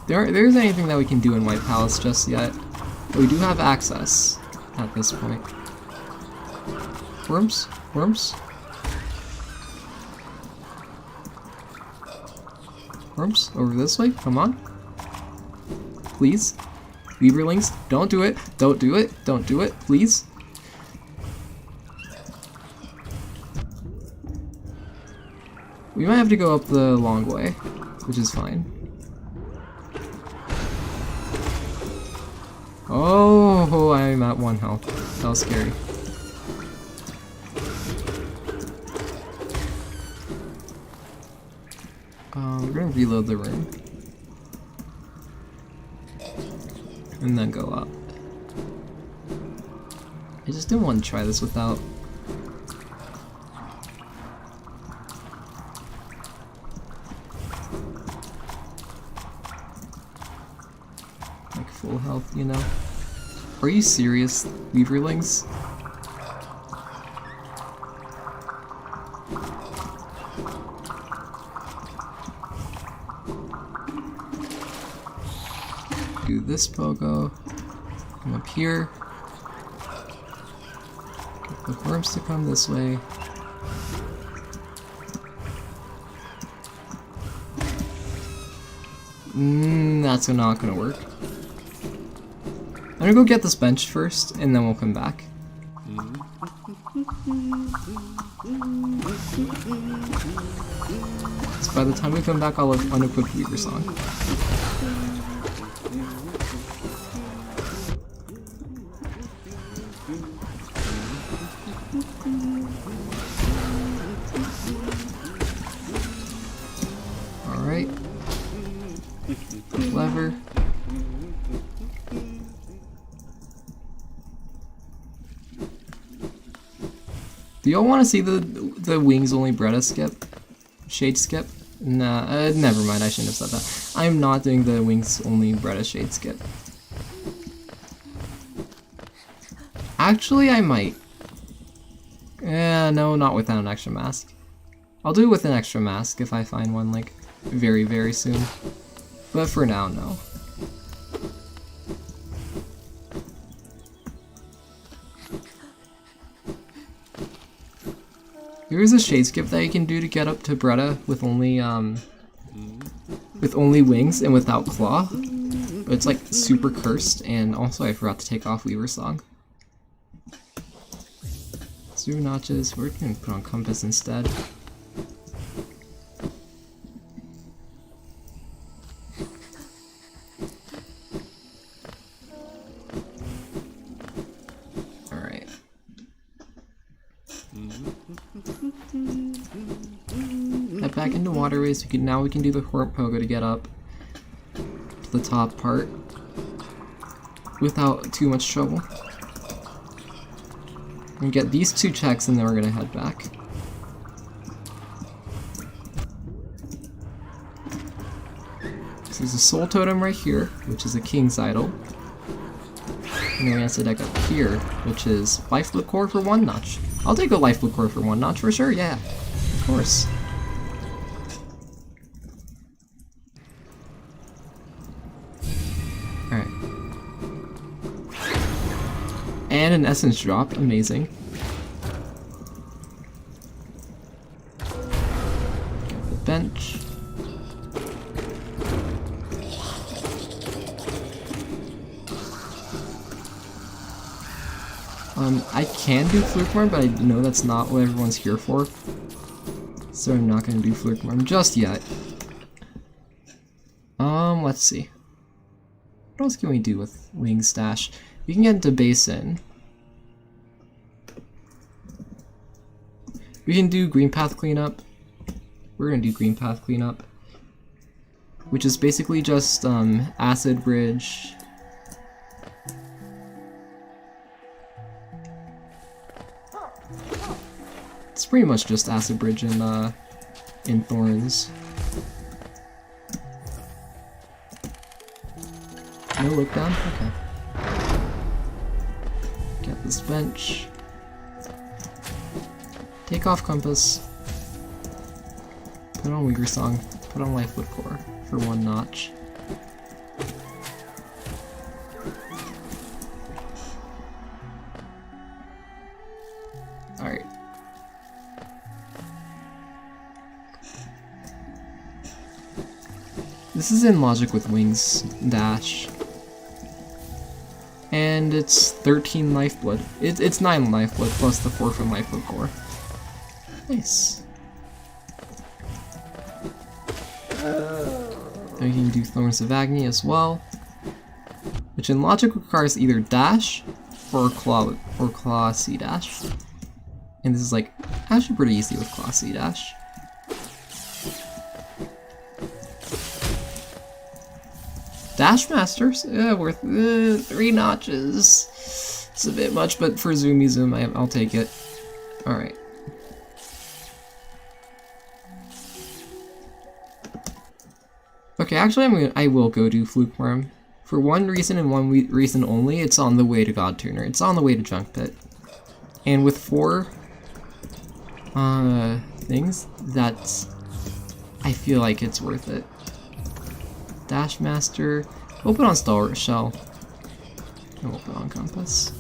There isn't anything that we can do in White Palace just yet. But we do have access at this point. Worms? Worms? Worms? Over this way? Come on. Please. Weaverlings, don't do it. Don't do it. Don't do it. Please. We might have to go up the long way, which is fine. Oh, I'm at 1 health. That was scary. We're gonna reload the room. And then go up. I just didn't want to try this without... like full health, you know? Are you serious, Weaverlings? Do this pogo. Come up here. Get the worms to come this way. That's not gonna work. I'm gonna go get this bench first, and then we'll come back. So by the time we come back, I'll have unequipped Weaver Song. Alright. Lever. Do y'all want to see the wings only Bretta skip? Shade skip? Nah, never mind, I shouldn't have said that. I'm not doing the wings only Bretta shade skip. Actually, I might. No, not without an extra mask. I'll do it with an extra mask if I find one, like, very, very soon. But for now, no. There is a shade skip that you can do to get up to Bretta with only wings and without claw. But it's like super cursed, and also I forgot to take off Weaver Song. Zero notches, we're gonna put on Compass instead. Alright. Head back into waterways. Now we can do the Horp Pogo to get up to the top part without too much trouble. And get these 2 checks, and then we're gonna head back. So there's a soul totem right here, which is a king's idol. And then we have to deck up here, which is life liqueur for 1 notch. I'll take a life liqueur for 1 notch for sure, yeah. Of course. Alright. And an essence drop, amazing. Get the bench. I can do Fluke Worm, but I know that's not what everyone's here for. So I'm not gonna do Fluke Worm just yet. Let's see. What else can we do with Wing Stash? We can get into Basin. We can do Green Path Cleanup. We're gonna do Green Path Cleanup, which is basically just Acid Bridge. It's pretty much just Acid Bridge in Thorns. No look down? Okay. Get this bench. Take off Compass. Put on Weaker Song. Put on Lifeblood Core for 1 notch. Alright. This is in logic with Wings Dash. And it's 13 Lifeblood. It's 9 Lifeblood plus the 4 from Lifeblood Core. Nice. Then you can do Thorns of Agony as well, which in logic requires either dash or claw C dash. And this is like actually pretty easy with claw C dash. Dash Masters, worth 3 notches. It's a bit much, but for Zoomy Zoom, I'll take it. Alright. Okay, actually I will go do Fluke Worm. For one reason and one reason only, it's on the way to God Tuner. It's on the way to Junk Pit. And with 4 things, that's... I feel like it's worth it. Dash Master. We'll put on Stalwart Shell. And we'll put on Compass.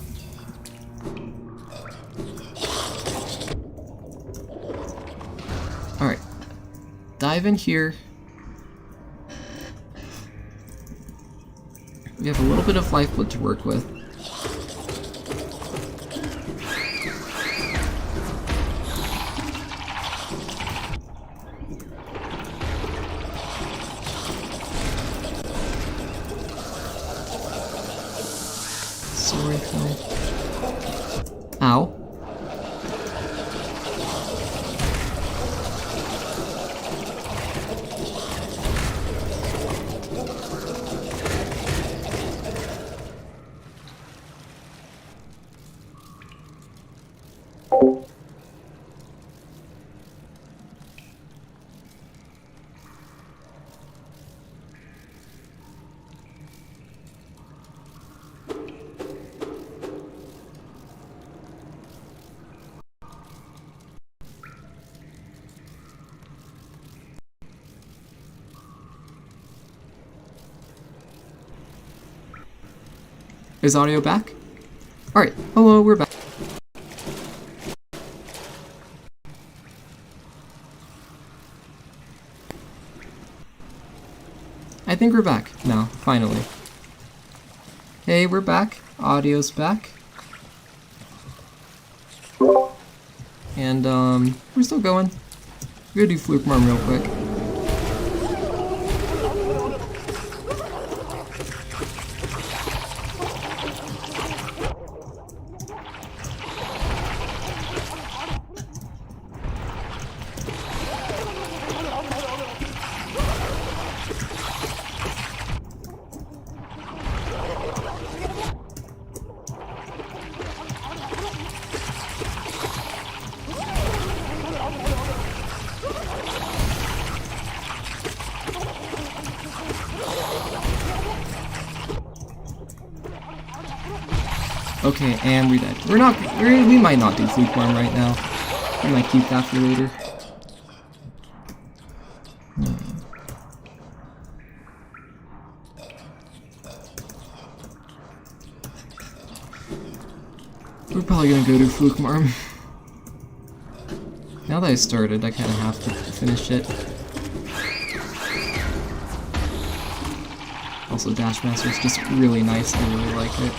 Alright. Dive in here. We have a little bit of Lifeblood to work with. Sorry, Phil. Ow. Is audio back? Alright, hello, we're back. I think we're back now, finally. Hey, we're back. Audio's back. And, we're still going. We're gonna do Fluke Worm real quick. Okay, and we died. We might not do Fluke Worm right now. We might keep that for later. We're probably gonna go to Fluke Worm. Now that I started, I kinda have to finish it. Also, Dash Master is just really nice, I really like it.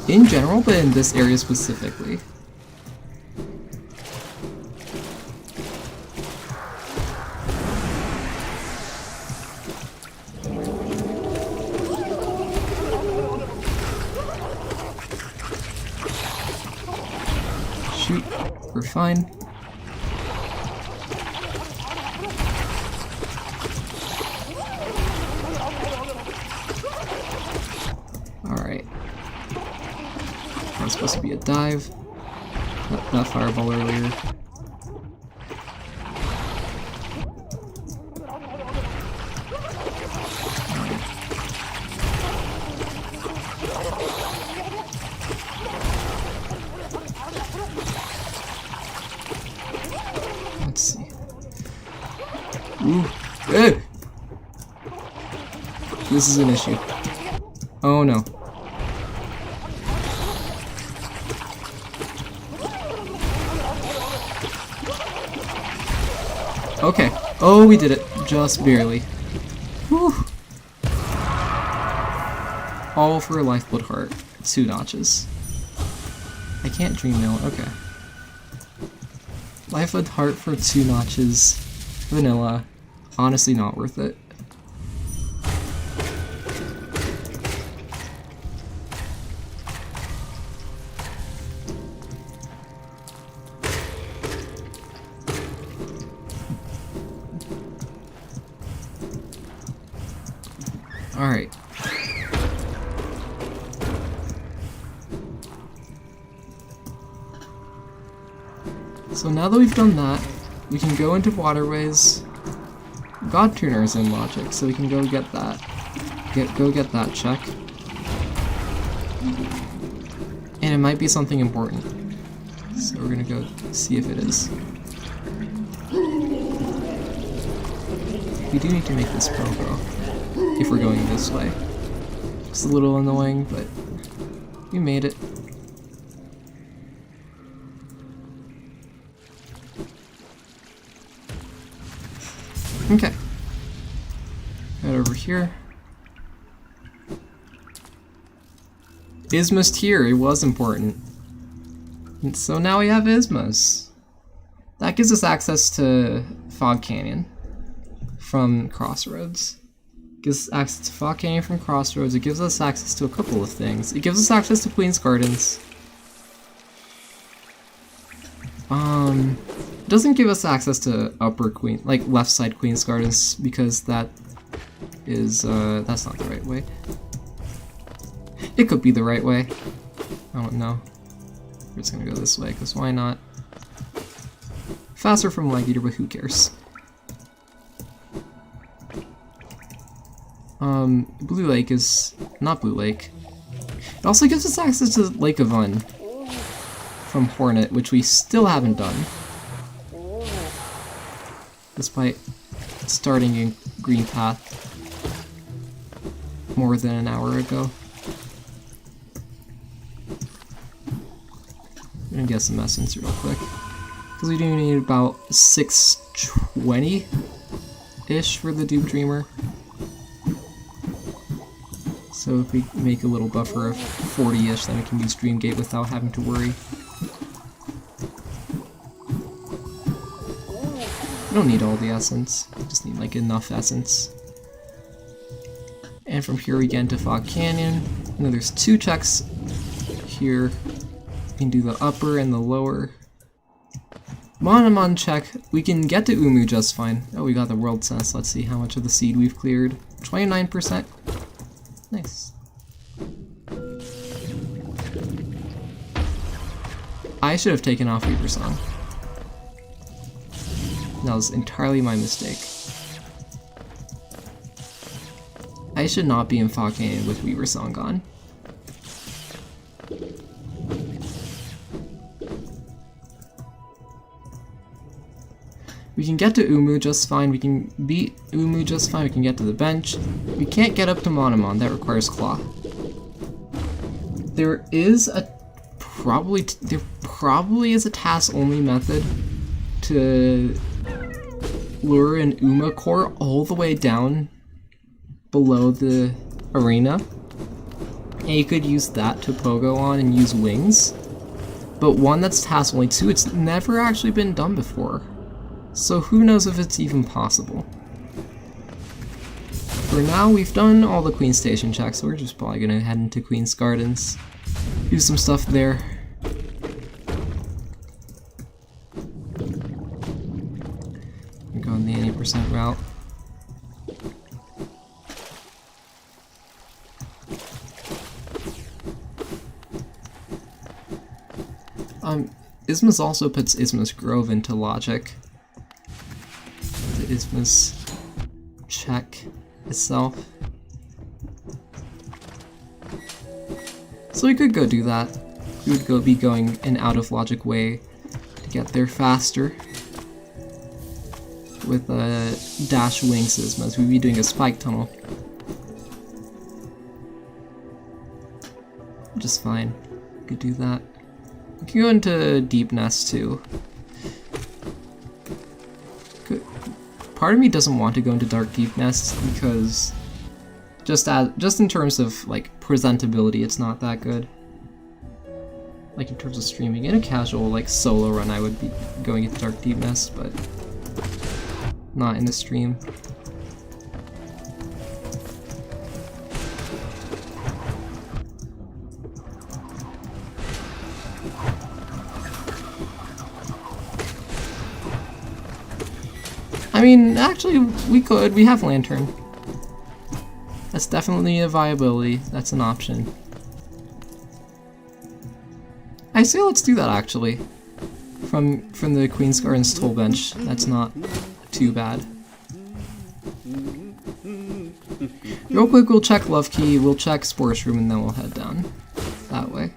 in general, but in this area specifically. Shoot, we're fine. Alright. That's supposed to be a dive. That fireball earlier. Let's see. Ooh. Hey! This is an issue. Oh no. Okay. Oh, we did it. Just barely. Whew. All for a lifeblood heart. 2 notches. I can't dream now. Okay. Lifeblood heart for 2 notches. Vanilla. Honestly not worth it. Alright. So now that we've done that, we can go into waterways. God Tuner's in logic, so we can go get that. Go get that check. And it might be something important. So we're gonna go see if it is. We do need to make this pogo if we're going this way. It's a little annoying, but we made it. Okay. Head over here. Isma's tier, it was important. And so now we have Isma's. That gives us access to Fog Canyon from Crossroads. Gives us access to Fog Canyon from Crossroads. It gives us access to a couple of things. It gives us access to Queen's Gardens. It doesn't give us access to upper Queen, like left side Queen's Gardens, because that is, that's not the right way. It could be the right way. I don't know. We're just gonna go this way, because why not? Faster from Leg Eater, but who cares? Blue Lake is not Blue Lake. It also gives us access to Lake of Un from Hornet, which we still haven't done. Despite starting in Green Path more than an hour ago. I'm gonna get some essence real quick. Because we do need about 620-ish for the Dupe Dreamer. So if we make a little buffer of 40-ish, then we can use Dreamgate without having to worry. I don't need all the essence, I just need like enough essence. And from here we get into Fog Canyon. And then there's 2 checks here. We can do the upper and the lower. Monomon check, we can get to Umu just fine. Oh, we got the World Sense. Let's see how much of the seed we've cleared. 29%. Nice. I should have taken off Weaver Song. That was entirely my mistake. I should not be in Fog Canyon with Weaver Song on. We can get to Umu just fine, we can beat Umu just fine, we can get to the bench. We can't get up to Monomon, that requires Claw. There probably is a task-only method to lure an Uma core all the way down below the arena and you could use that to pogo on and use wings. But one that's task only 2, it's never actually been done before. So who knows if it's even possible. For now, we've done all the Queen Station checks, so we're just probably gonna head into Queen's Gardens. Do some stuff there. Go on the 80% route. Isthmus also puts Isthmus Grove into logic. The Isthmus check itself. So we could go do that. We would be going an out of logic way to get there faster. With a dash wings Isthmus, we'd be doing a spike tunnel. Which is fine. We could do that. We can go into Deep Nest too. Part of me doesn't want to go into Dark Deep Nest because just in terms of like presentability, it's not that good. Like in terms of streaming, in a casual like solo run, I would be going into Dark Deep Nest, but not in the stream. I mean, actually, we could. We have Lantern. That's definitely a viability. That's an option. I say let's do that, actually. From the Queen's Gardens toll bench. That's not too bad. Real quick, we'll check Love Key, we'll check Sports Room, and then we'll head down that way.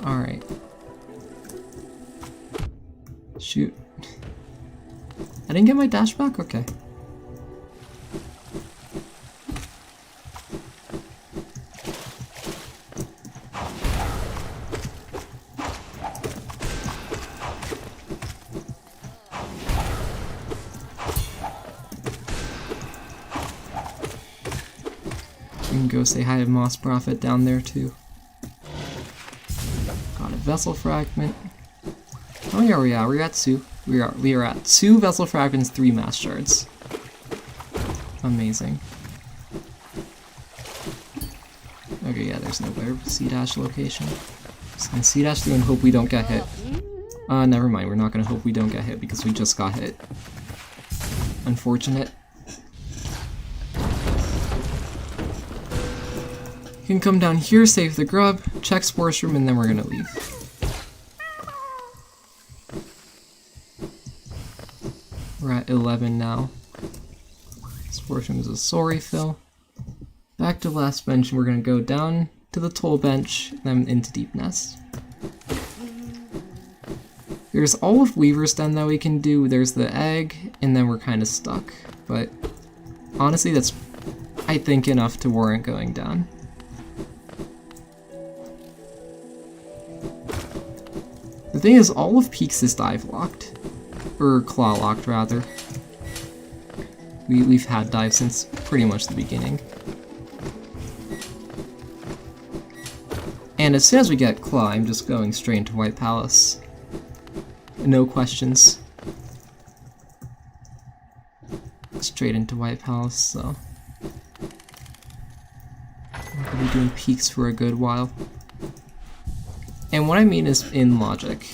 Alright. Shoot. I didn't get my dash back? Okay. We can go say hi to Moss Prophet down there too. Got a Vessel Fragment. Oh yeah, we're at 2. We are at 2 Vessel Fragments, 3 Mass Shards. Amazing. Okay, yeah, there's no better C-Dash location. Just gonna C-Dash through and hope we don't get hit. Never mind, we're not gonna hope we don't get hit because we just got hit. Unfortunate. You can come down here, save the grub, check Sports Room, and then we're gonna leave. We're at 11 now. Sports Room is a sorry fill. Back to last bench, and we're gonna go down to the toll bench, then into Deep Nest. There's all of Weaver's Den that we can do, there's the egg, and then we're kind of stuck. But honestly, that's, I think, enough to warrant going down. The thing is, all of Peaks is dive locked. Or claw locked, rather. We've had dive since pretty much the beginning. And as soon as we get claw, I'm just going straight into White Palace. No questions. Straight into White Palace, so I'm gonna be doing Peaks for a good while. And what I mean is in logic.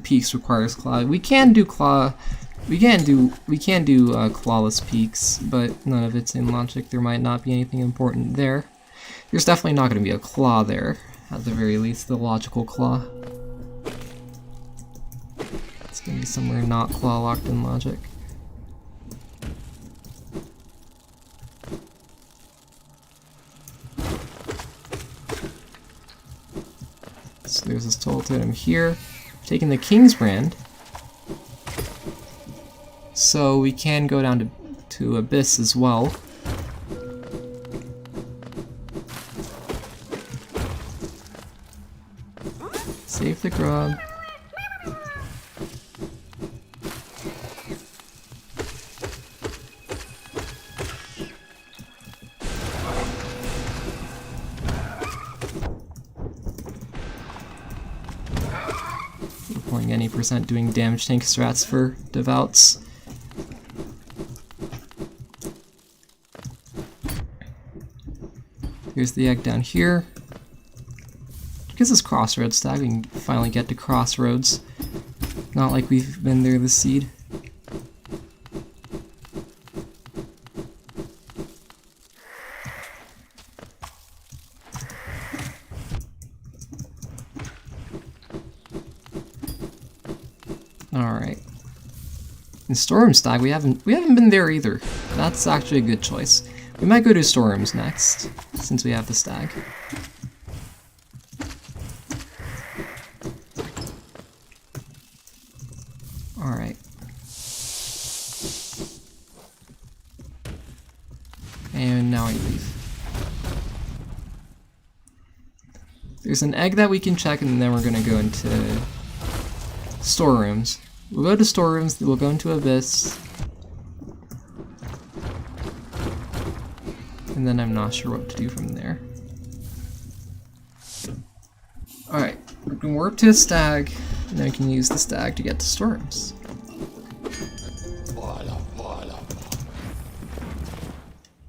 Peaks requires claw. We can do claw. We can do clawless peaks, but none of it's in logic. There might not be anything important there. There's definitely not going to be a claw there, at the very least, the logical claw. It's going to be somewhere not claw locked in logic. So there's this toll totem here. taking the King's Brand. So we can go down to Abyss as well. Save the grub. Pouring any percent doing damage tank strats for Devouts. Here's the egg down here. Because this Crossroads stag, we can finally get to Crossroads. Not like we've been there this seed. Alright. And Storm Stag, we haven't been there either. That's actually a good choice. We might go to Storms next, since we have the stag. Alright. And now I leave. There's an egg that we can check, and then we're gonna go into storerooms. We'll go to storerooms, we'll go into Abyss. And then I'm not sure what to do from there. Alright, we can warp to a stag, and then we can use the stag to get to storerooms.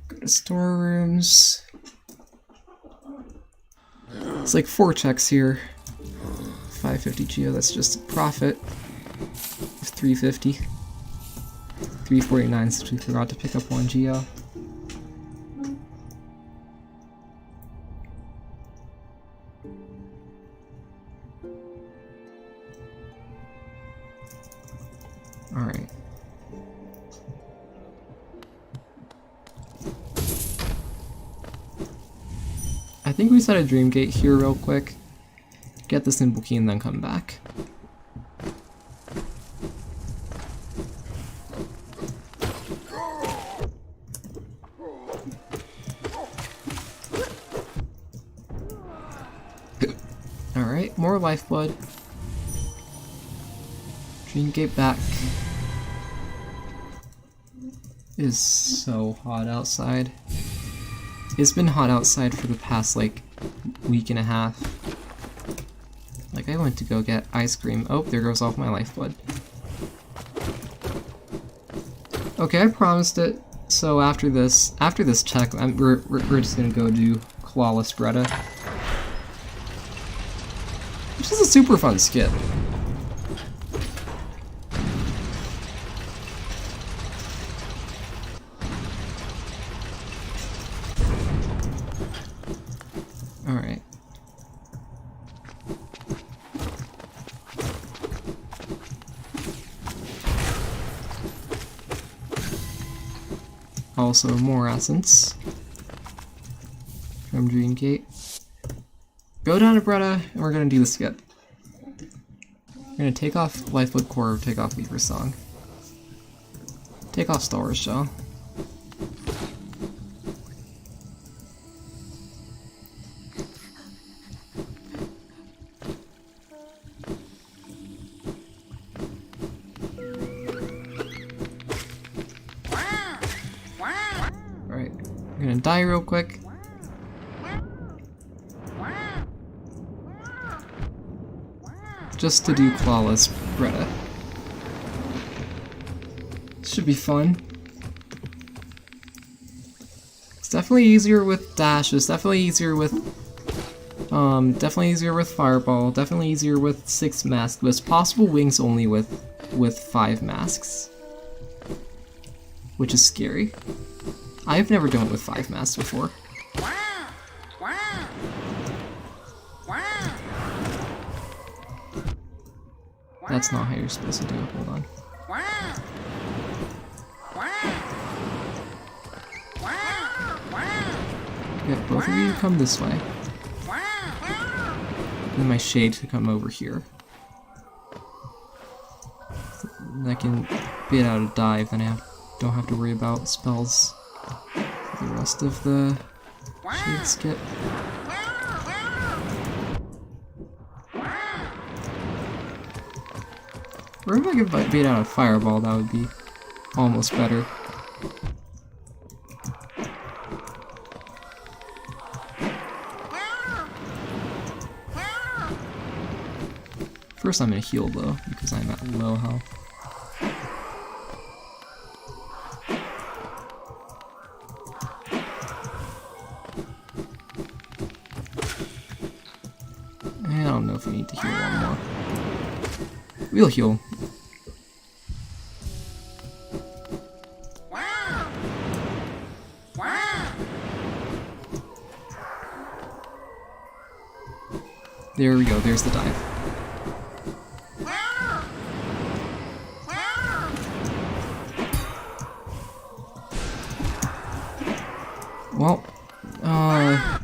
Go to storerooms. It's like 4 checks here. 550 geo, that's just a profit of 350. 349 since we forgot to pick up 1 geo. Alright. I think we set a Dream Gate here real quick. Get the simple key and then come back. Alright, more lifeblood. Dream Gate back. It is so hot outside. It's been hot outside for the past like week and a half. Like I went to go get ice cream. Oh, there goes all my lifeblood. Okay, I promised it. So after this check, we're just gonna go do Clawless Bretta, which is a super fun skit. Alright. Also, more essence from Dream Gate. Go down to Bretta, and we're gonna do the skip. We're gonna take off Lifeblood Core, take off Weaver's Song. Take off Stalwart's Shell. I'm gonna die real quick. Just to do Clawless Bretta. Should be fun. It's definitely easier with dash, it's definitely easier with Fireball, definitely easier with 6 masks, but it's possible wings only with 5 masks. Which is scary. I've never done it with 5 masks before. That's not how you're supposed to do it, hold on. Get both of you to come this way. And my shade to come over here. And I can bait out a dive, then I don't have to worry about spells for the rest of the shade skip. Or if I could bait out a fireball, that would be almost better. First I'm gonna heal though, because I'm at low health. I don't know if we need to heal one more. We'll heal. There we go, there's the dive. Well,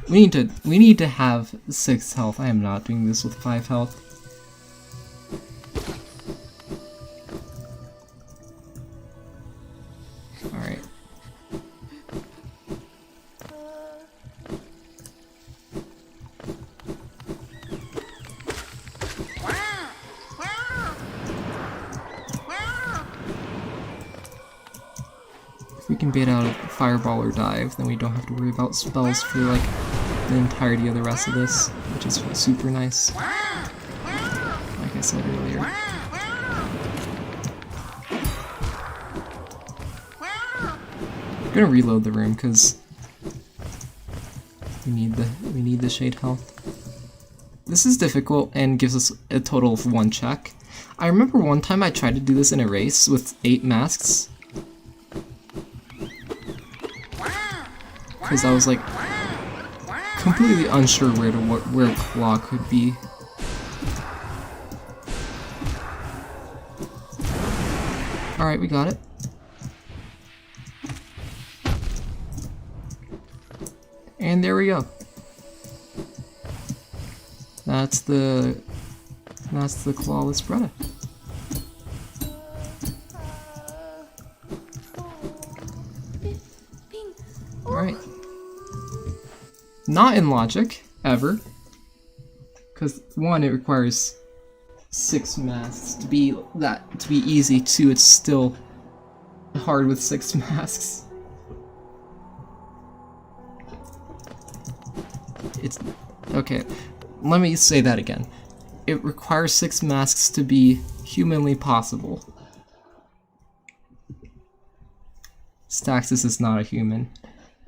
we need to have 6 health. I am not doing this with 5 health. Alright. If we can bait out a fireball or dive, then we don't have to worry about spells for like the entirety of the rest of this, which is super nice. Like I said earlier. I'm gonna reload the room because we need the shade health. This is difficult and gives us a total of 1 check. I remember one time I tried to do this in a race with 8 masks. Because I was like completely unsure where Claw could be. Alright, we got it. And there we go. That's the clawless Bretta. Alright. Not in logic, ever. Because 1, it requires 6 masks to be easy. 2, it's still hard with 6 masks. It's okay. Let me say that again. It requires 6 masks to be humanly possible. Staxis is not a human.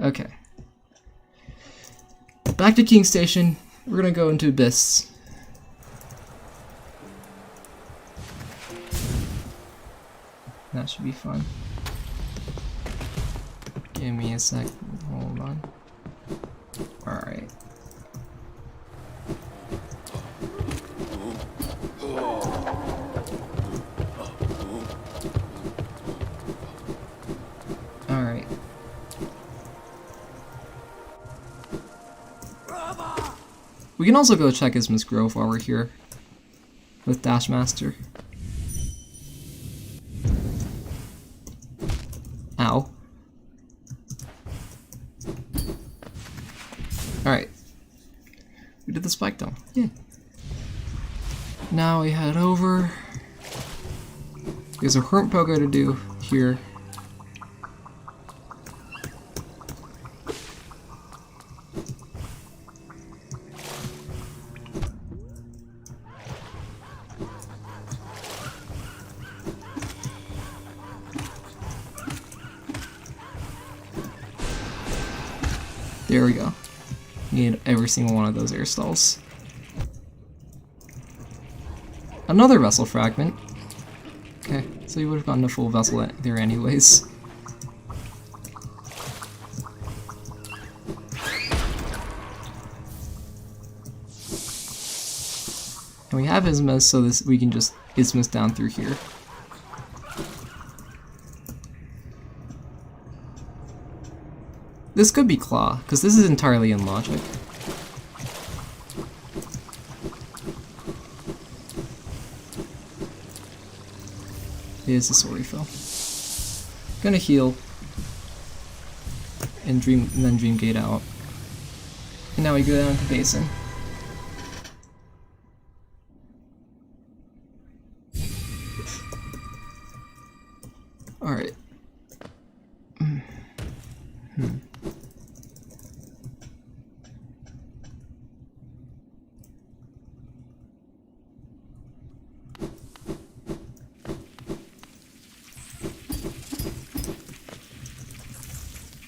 Okay. Back to King Station. We're gonna go into Abyss. That should be fun. Give me a sec. Hold on. Alright. Alright. We can also go check Isma's Grove while we're here with Dashmaster. Ow. Alright. We did the spike dome. Yeah. Now we head over. There's a Hermp Pogo to do here. There we go. Need every single one of those air stalls. Another vessel fragment. Okay, so you would have gotten a full vessel there anyways. And we have Ismas, so we can just Ismas down through here. This could be Claw, because this is entirely in logic. is a sorry fill. Gonna heal. And then Dream Gate out. And now we go down to Basin. Alright.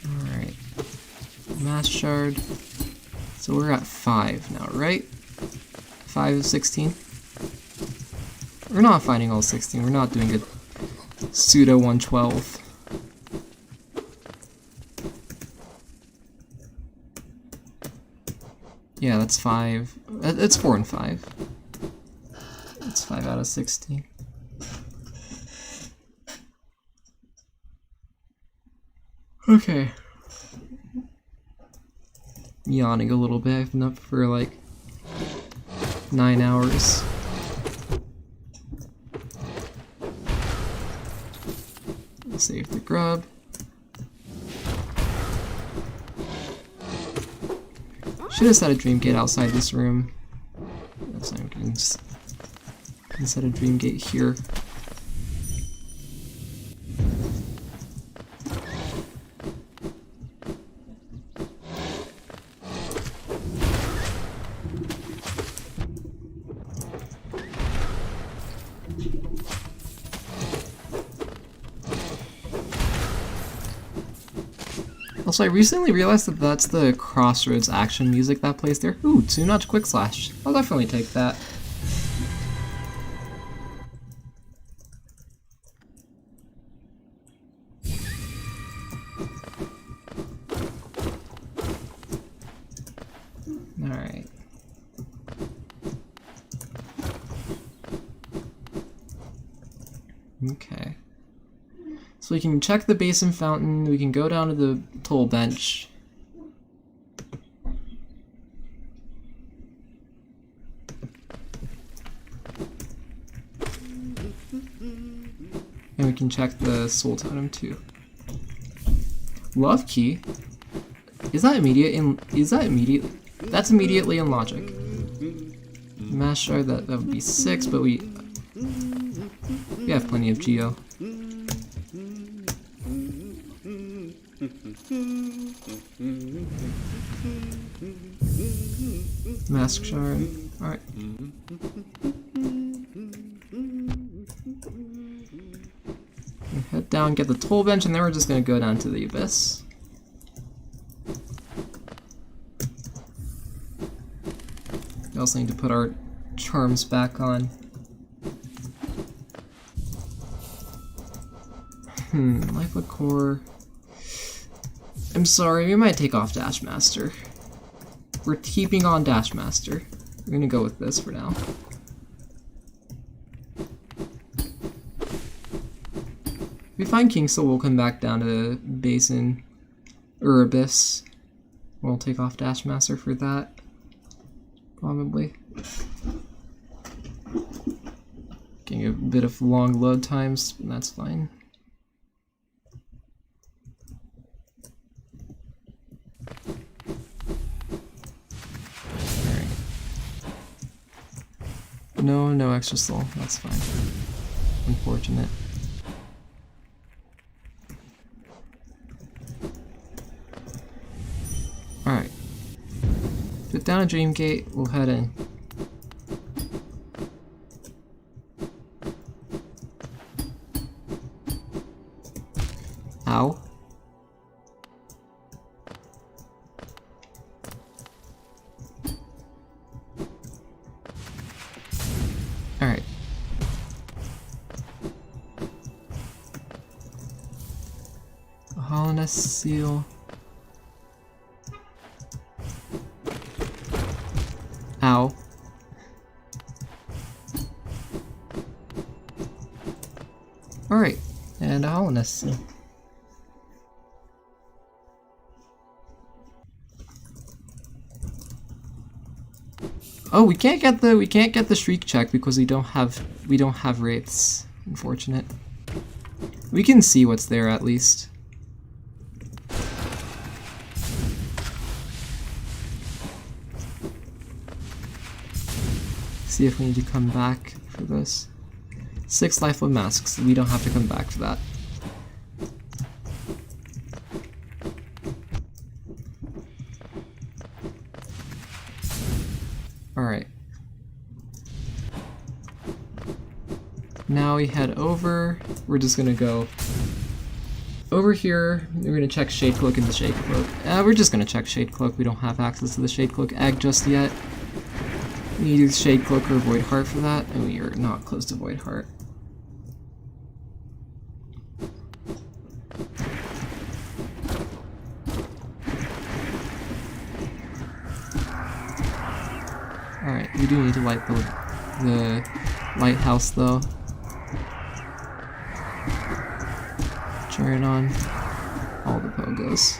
Alright. Mass Shard. So we're at 5 now, right? 5 of 16? We're not finding all 16. We're not doing a pseudo 112. Yeah, that's 5. It's 4 and 5. It's 5 out of 16. Okay. Yawning a little bit. I've been up for like 9 hours. Save the grub. Should have set a Dream Gate outside this room. That's not good. Can set a Dream Gate here. Also, I recently realized that that's the Crossroads action music that plays there. Ooh, 2-notch Quick Slash. I'll definitely take that. Alright. Okay. So we can check the basin fountain, we can go down to the toll bench. And we can check the soul totem too. Love key? Is that immediate that's immediately in logic. Mass shard, that would be 6, but we have plenty of geo. Mask shard. Alright. Head down, get the toll bench, and then we're just gonna go down to the abyss. We also need to put our charms back on. Life Core. I'm sorry, we might take off Dash Master. We're keeping on Dash Master. We're gonna go with this for now. If we find King Soul, we'll come back down to Basin or Abyss. We'll take off Dash Master for that. Probably. Getting a bit of long load times, but that's fine. No extra soul. That's fine. Unfortunate. Alright. Put down a Dream Gate, we'll head in. Ow. Alright. A Hollowness Seal. Ow. Alright, and a Hollowness Seal. Oh, we can't get the Shriek check because we don't have wraiths. Unfortunate. We can see what's there at least. See if we need to come back for this. 6 life of masks. We don't have to come back for that. Alright. Now we head over. We're just gonna go over here. We're gonna check Shade Cloak and the Shade Cloak. We're just gonna check Shade Cloak. We don't have access to the Shade Cloak egg just yet. We need to use Shade Cloak or Void Heart for that, and we are not close to Void Heart. Alright, we do need to light the lighthouse though. Turn it on. All the pogos.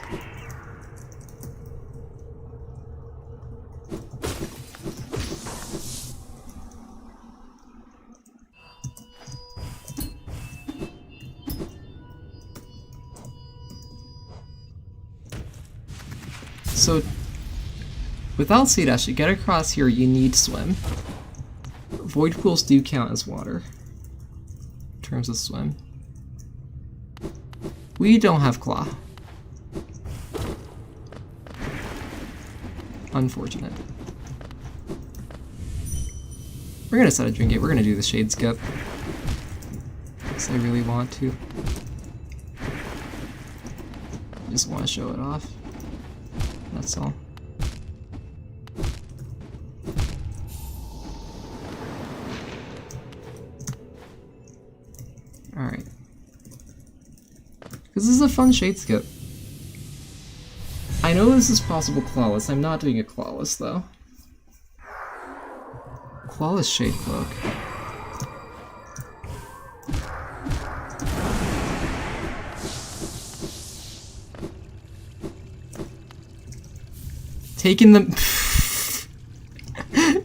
So, without Sea Dash, to get across here, you need swim. Void pools do count as water in terms of swim. We don't have Claw. Unfortunate. We're gonna set a Drink Gate. We're gonna do the Shade Skip. Because I really want to. Just want to show it off. That's all. Alright. Because this is a fun Shade Skip. I know this is possible Clawless. I'm not doing it Clawless, though. Clawless Shade Cloak. Taking the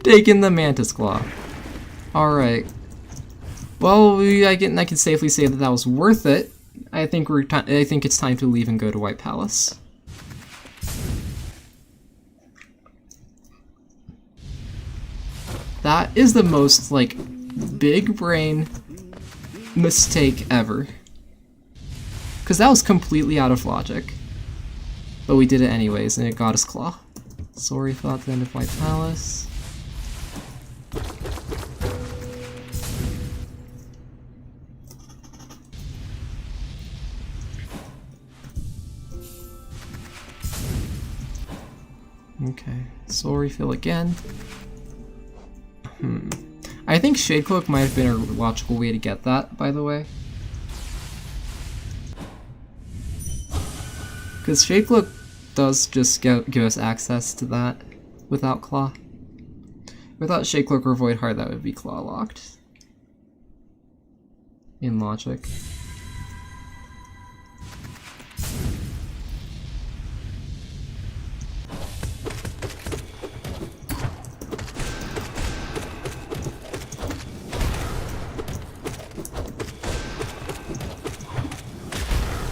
taking the Mantis Claw. All right. Well, I can safely say that was worth it. I think it's time to leave and go to White Palace. That is the most like big brain mistake ever. Because that was completely out of logic. But we did it anyways, and it got us Claw. Sorry thought the end of White Palace. Okay, soul refill again. I think Shade Cloak might have been a logical way to get that, by the way. Because Shade Cloak does just give us access to that without Claw. Without Shade Cloak or Void Heart, that would be Claw locked. In logic.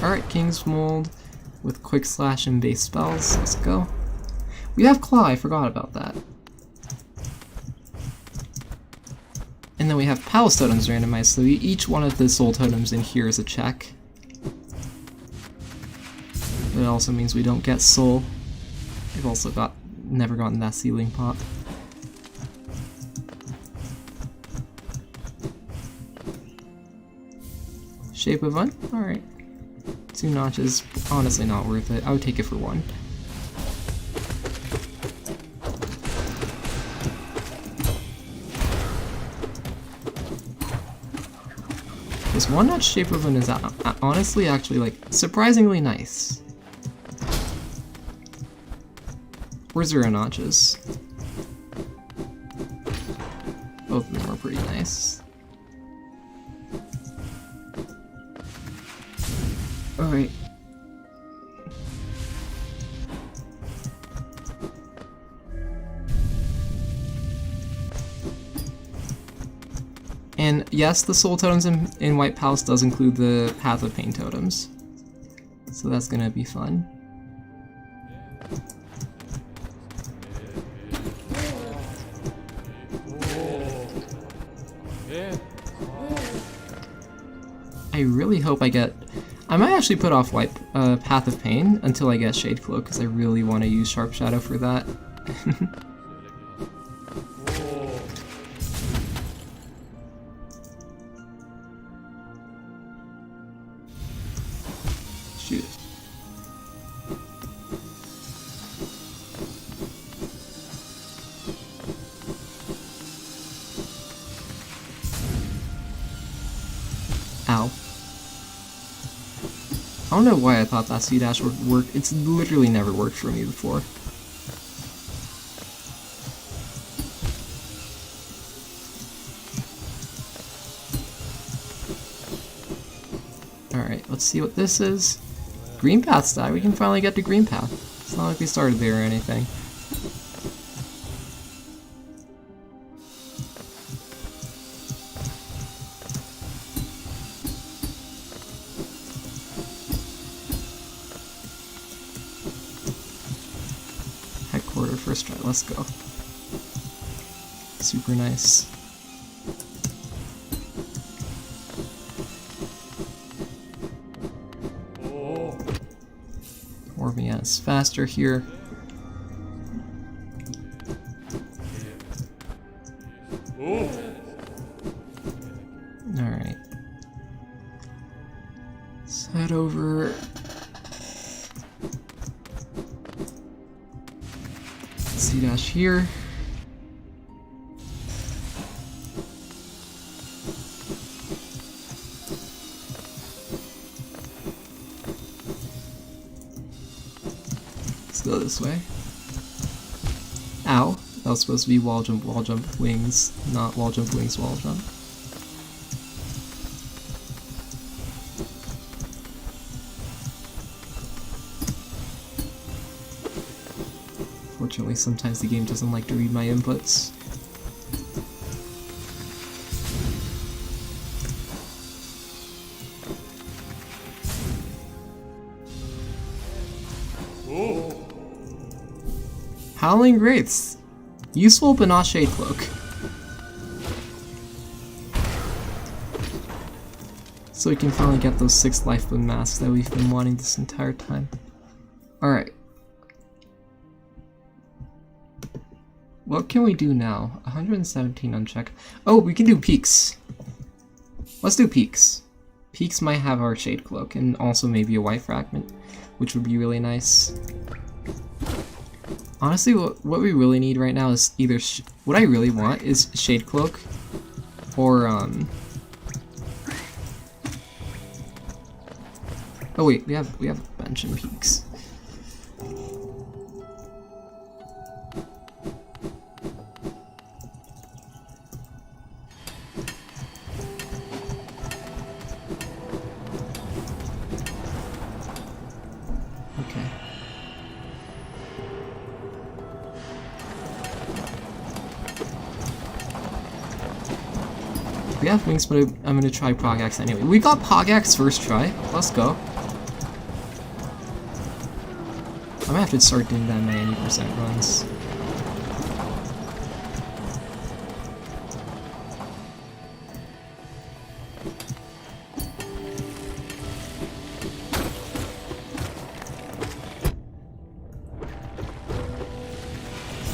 Alright, King's Mold with Quick Slash and base spells. Let's go. We have Claw, I forgot about that. And then we have Palace Totems randomized, so each one of the Soul Totems in here is a check. But it also means we don't get Soul. I've also never gotten that Ceiling Pop. Shape of One? Alright. 2 notches, honestly not worth it. I would take it for 1. This 1-notch Shape of One is honestly actually like surprisingly nice. Or 0 notches. Both of them are pretty nice. Alright. And yes, the soul totems in White Palace does include the Path of Pain totems. So that's gonna be fun. I really hope I get... I might actually put off Path of Pain until I get Shade Cloak, because I really want to use Sharp Shadow for that. Shoot. Ow. I don't know why I thought that C-Dash would work. It's literally never worked for me before. Alright, let's see what this is. Green Path's die. We can finally get to Green Path. It's not like we started there or anything. Headquarter first try. Let's go. Super nice. Morbius faster here. Alright. Let's head over. C-Dash here. Go this way. Ow. That was supposed to be wall jump, wings, not wall jump, wings, wall jump. Fortunately, sometimes the game doesn't like to read my inputs. Howling Wraiths. Useful but not Shade Cloak. So we can finally get those 6 life boon masks that we've been wanting this entire time. Alright. What can we do now? 117 uncheck. Oh, we can do peaks. Let's do peaks. Peaks might have our Shade Cloak and also maybe a white fragment, which would be really nice. Honestly, what we really need right now is either what I really want is Shade Cloak, or oh wait, we have a bunch in peaks. Okay. We have wings, but I'm gonna try Progax anyway. We got Progax first try. Let's go. I might have to start doing that 90% runs.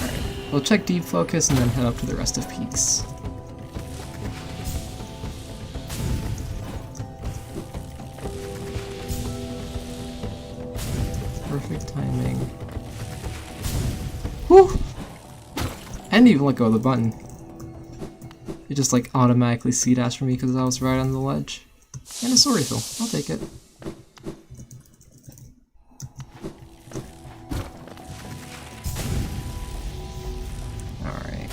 Alright, we'll check Deep Focus and then head up to the rest of peaks. Perfect timing. Whew! I didn't even let go of the button. It just like automatically C-dashed for me because I was right on the ledge. And a sword refill. I'll take it. Alright.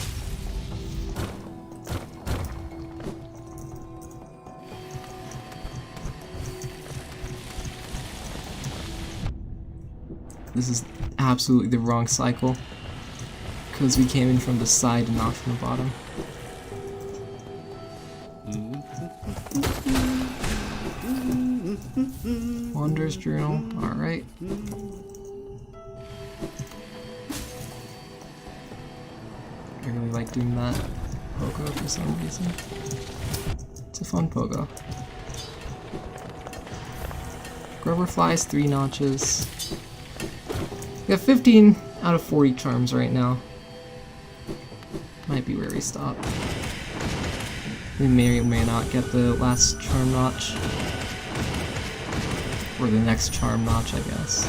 This is absolutely the wrong cycle, because we came in from the side and not from the bottom. Wanderer's Journal, alright. I really like doing that pogo for some reason. It's a fun pogo. Grubber flies 3 notches. We have 15 out of 40 charms right now. Might be where we stop. We may or may not get the last charm notch. Or the next charm notch, I guess.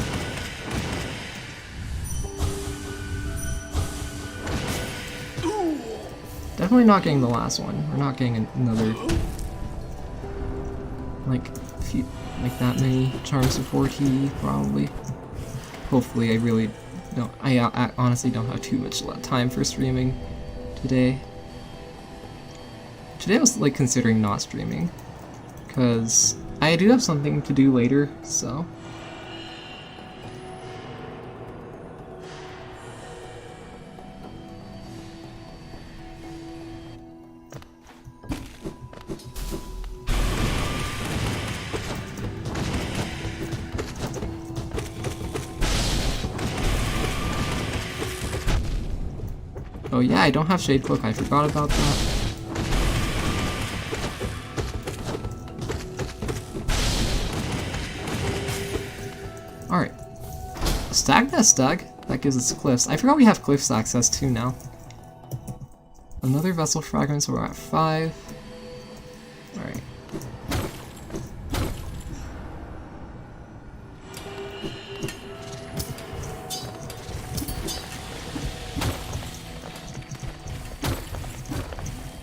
Definitely not getting the last one. We're not getting another, like that many charms before TE, probably. Hopefully. I really don't. I honestly don't have too much time for streaming today. Today I was like considering not streaming, because I do have something to do later, so. Oh yeah, I don't have Shade Cloak, I forgot about that. Alright. Stag that stag. That gives us cliffs. I forgot we have cliffs access too now. Another vessel fragment, so we're at 5. Alright.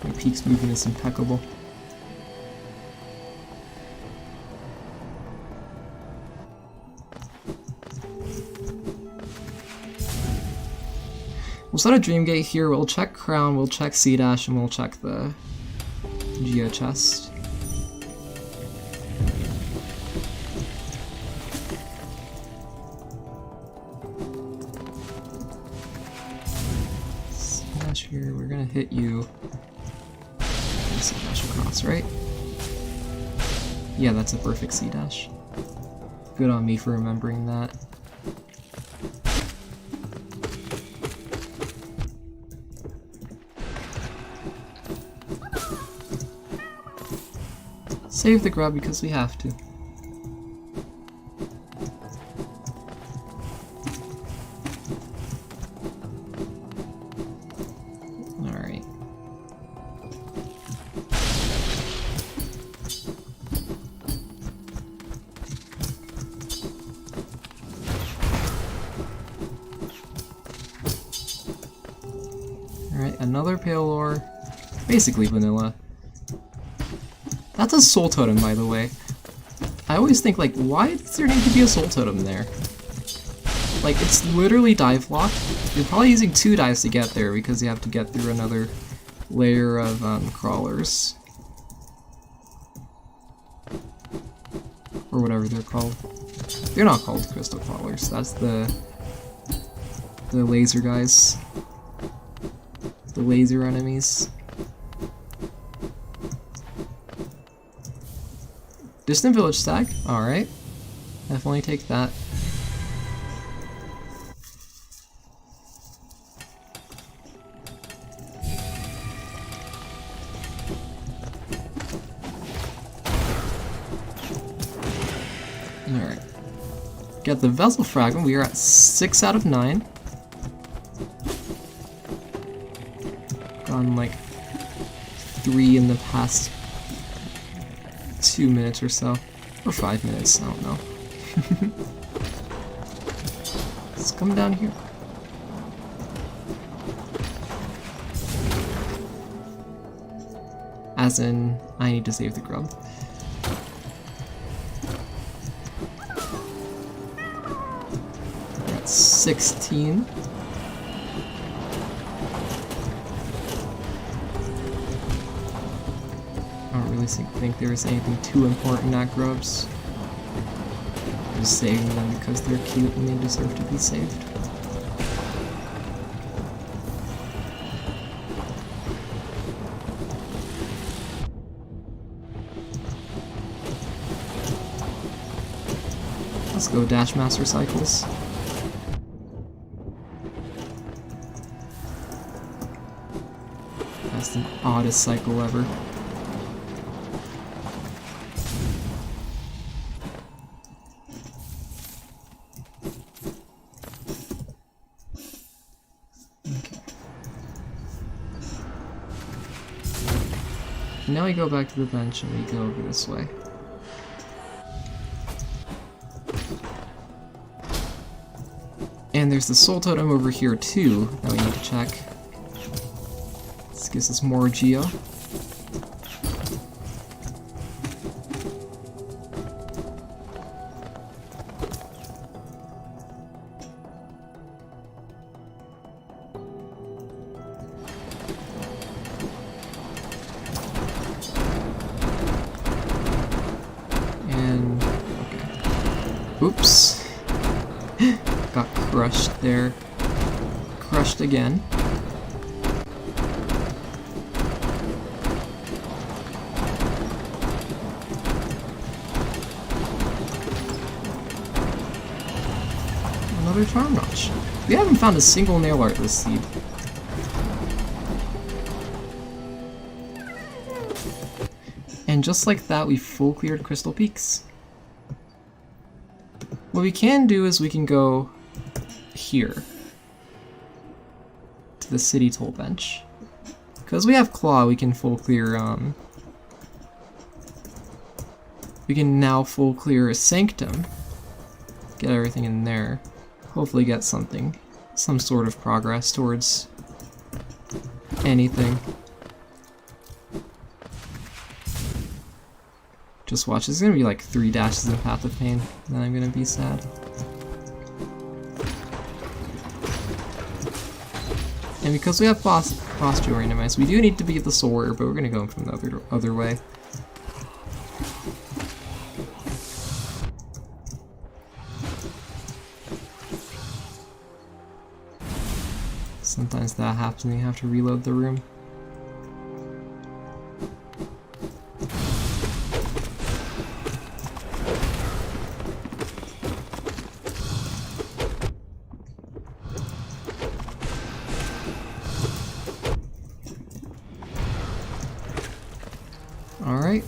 My Peak's movement is impeccable. We'll set a Dream Gate here, we'll check Crown, we'll check C-Dash, and we'll check the Geo Chest. C-Dash here, we're gonna hit you. C-Dash across, right? Yeah, that's a perfect C-Dash. Good on me for remembering that. Save the grub because we have to. Alright. Alright, another Pale Ore. Basically vanilla. That's a Soul Totem, by the way. I always think, like, why does there need to be a Soul Totem there? Like, it's literally dive locked. You're probably using 2 dives to get there because you have to get through another layer of crawlers. Or whatever they're called. They're not called crystal crawlers, that's the laser guys. The laser enemies. Distant Village Stag, alright. Definitely take that. Alright. Get the Vessel Fragment, we are at 6 out of 9. Gone like 3 in the past 2 minutes or so. Or 5 minutes, I don't know. Let's come down here. As in, I need to save the grub. That's 16. Think there was anything too important at grubs. I'm just saving them because they're cute and they deserve to be saved. Let's go Dash Master Cycles. That's the oddest cycle ever. Now we go back to the bench and we go over this way. And there's the soul totem over here too that we need to check. This gives us more Geo. Oops. Got crushed there. Crushed again. Another charm notch. We haven't found a single nail art this seed. And just like that, we full cleared Crystal Peaks. What we can do is we can go here to the city toll bench. Because we have Claw, we can full clear, we can now full clear a Sanctum. Get everything in there. Hopefully get something. Some sort of progress towards anything. Just watch, there's gonna be like 3 dashes in Path of Pain, and then I'm gonna be sad. And because we have Postule randomized, we do need to beat the Soul Warrior, but we're gonna go from the other way. Sometimes that happens and you have to reload the room. Alright,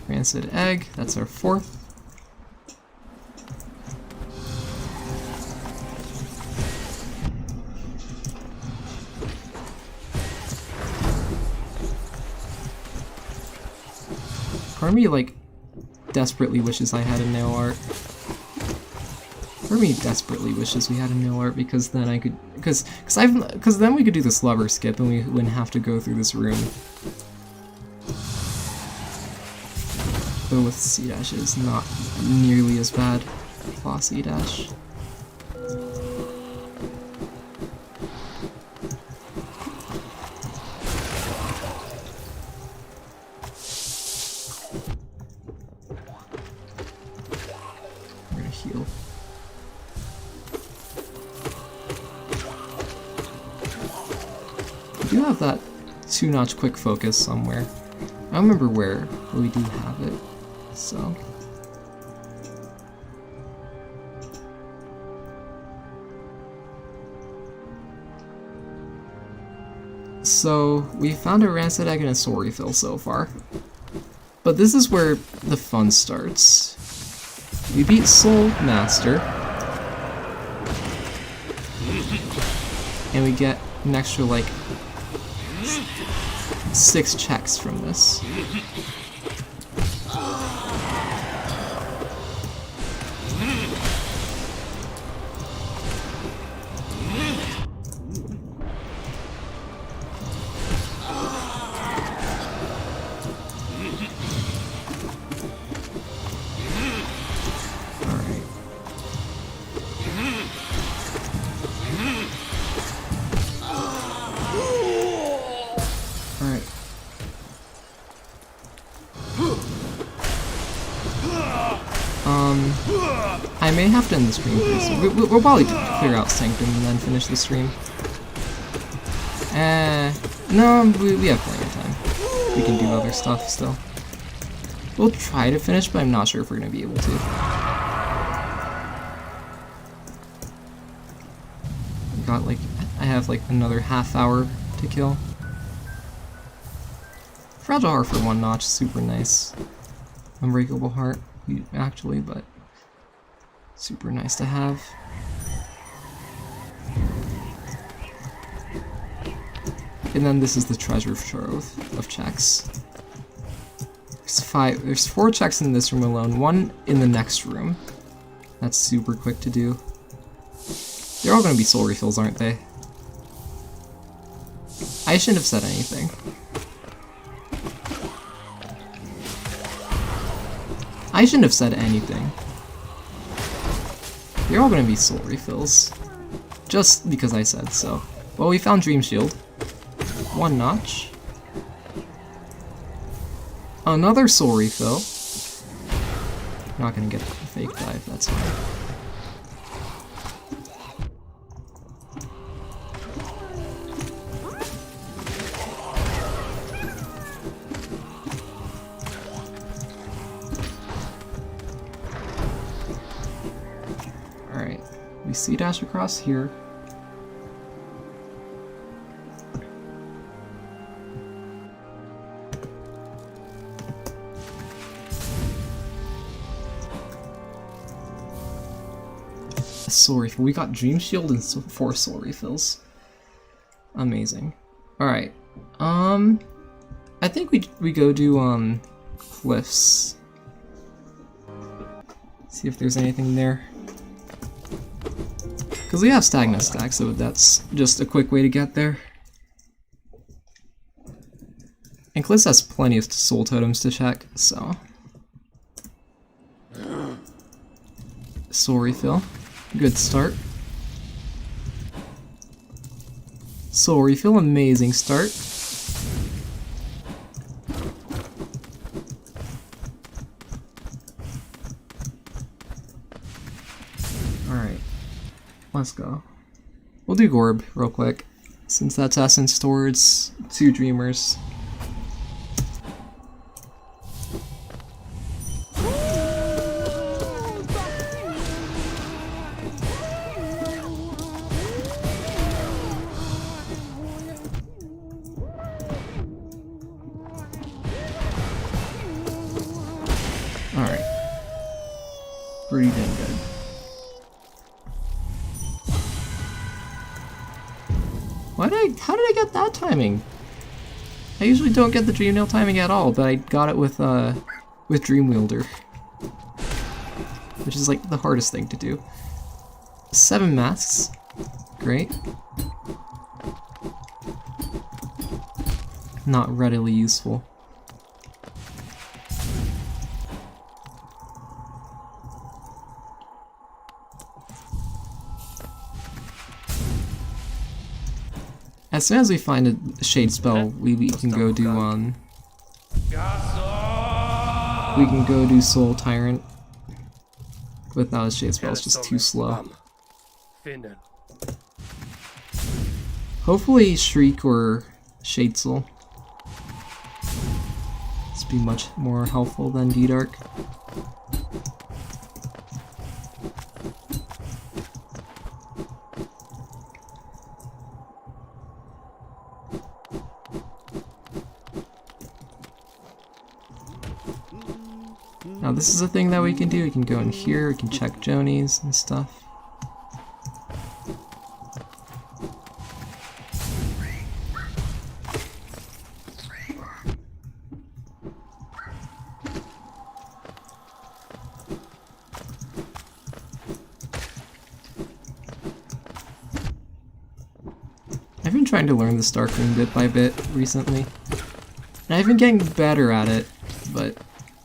Rancid Egg, that's our 4th. Part of me, like, desperately wishes I had a nail art. Part of me desperately wishes we had a nail art because then I could, because then we could do this lover skip and we wouldn't have to go through this room. But with C-Dash, it's not nearly as bad. Claw C-Dash. We're gonna heal. We do have that 2-notch quick focus somewhere. I don't remember where, but we do have it. So we found a Rancid Egg and a Soul Refill so far. But this is where the fun starts. We beat Soul Master. And we get an extra, like, 6 checks from this. I may have to end the stream pretty soon. We'll probably clear out Sanctum and then finish the stream. No, we have plenty of time. We can do other stuff still. We'll try to finish, but I'm not sure if we're going to be able to. got like, I have like another half hour to kill. Fragile Heart for 1 notch, super nice. Unbreakable Heart, actually, but super nice to have. And then this is the treasure trove of checks. There's 4 checks in this room alone, 1 in the next room. That's super quick to do. They're all gonna be soul refills, aren't they? I shouldn't have said anything. I shouldn't have said anything. They're all gonna be soul refills. Just because I said so. Well, we found Dream Shield. 1 notch. Another soul refill. Not gonna get a fake dive, that's fine. Alright, we see dash across here. Soul refill. We got Dream Shield and 4 soul refills. Amazing. Alright. I think we go do cliffs. See if there's anything there. Because we have stagnant stack, so that's just a quick way to get there. And cliffs has plenty of soul totems to check, so. Soul refill. Good start. Soul refill, amazing start. Alright, let's go. We'll do Gorb real quick, since that's essence towards 2 Dreamers. Alright. Pretty dang good. How did I get that timing? I usually don't get the Dream Nail timing at all, but I got it with Dream Wielder. Which is like the hardest thing to do. 7 masks. Great. Not readily useful. As soon as we find a shade spell, we can go do Soul Tyrant. Without a shade spell, it's just too slow. Hopefully Shriek or Shade Soul. This be much more helpful than D-Dark. Now this is a thing that we can do. We can go in here, we can check Jonies and stuff. I've been trying to learn this Dark Rune bit by bit recently. And I've been getting better at it, but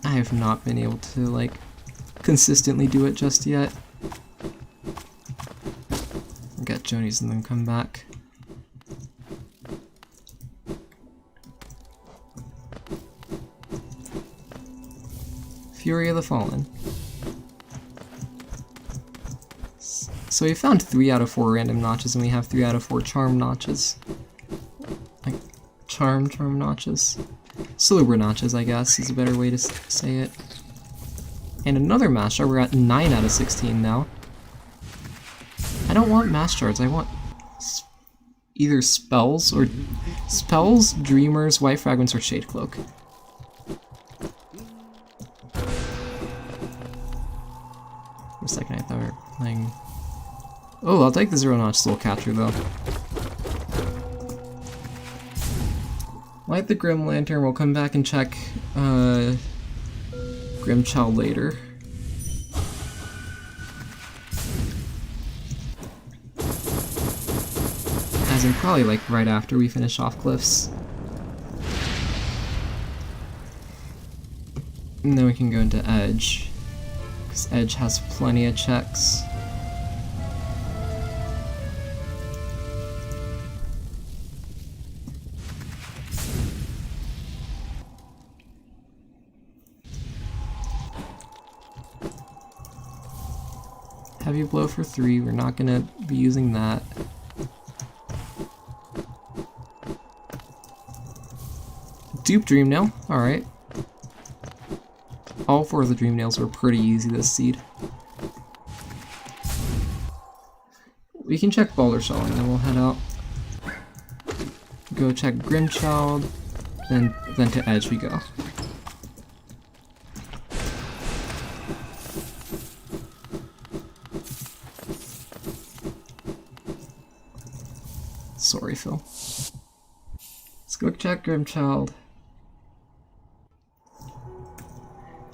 I have not been able to, like, consistently do it just yet. I'll get Jonies and then come back. Fury of the Fallen. So we found 3 out of 4 random notches, and we have 3 out of 4 charm notches. Like, charm notches. Silver notches, I guess, is a better way to say it. And another mass shard. We're at 9 out of 16 now. I don't want mass shards, I want either spells, dreamers, white fragments, or shade cloak. For a second I thought we were playing... Oh, I'll take the 0-notch soul catcher though. Light the Grim Lantern, we'll come back and check Grim Child later. As in probably like right after we finish off Cliffs. And then we can go into Edge, because Edge has plenty of checks. Heavy Blow for 3, we're not gonna be using that. Dupe Dream Nail, alright. All 4 of the Dream Nails were pretty easy this seed. We can check Boulder Shell and then we'll head out. Go check Grimchild, then to Edge we go. Sorry, Phil. Let's go check Grimchild.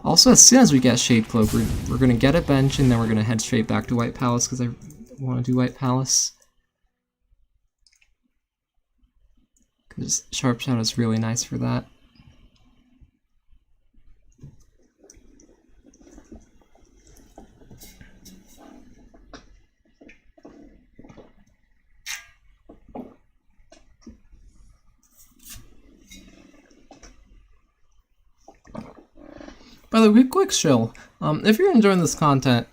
Also, as soon as we get Shade Cloak, we're gonna get a bench and then we're gonna head straight back to White Palace because I want to do White Palace. Because Sharp Shadow is really nice for that. By the way, quick shill. If you're enjoying this content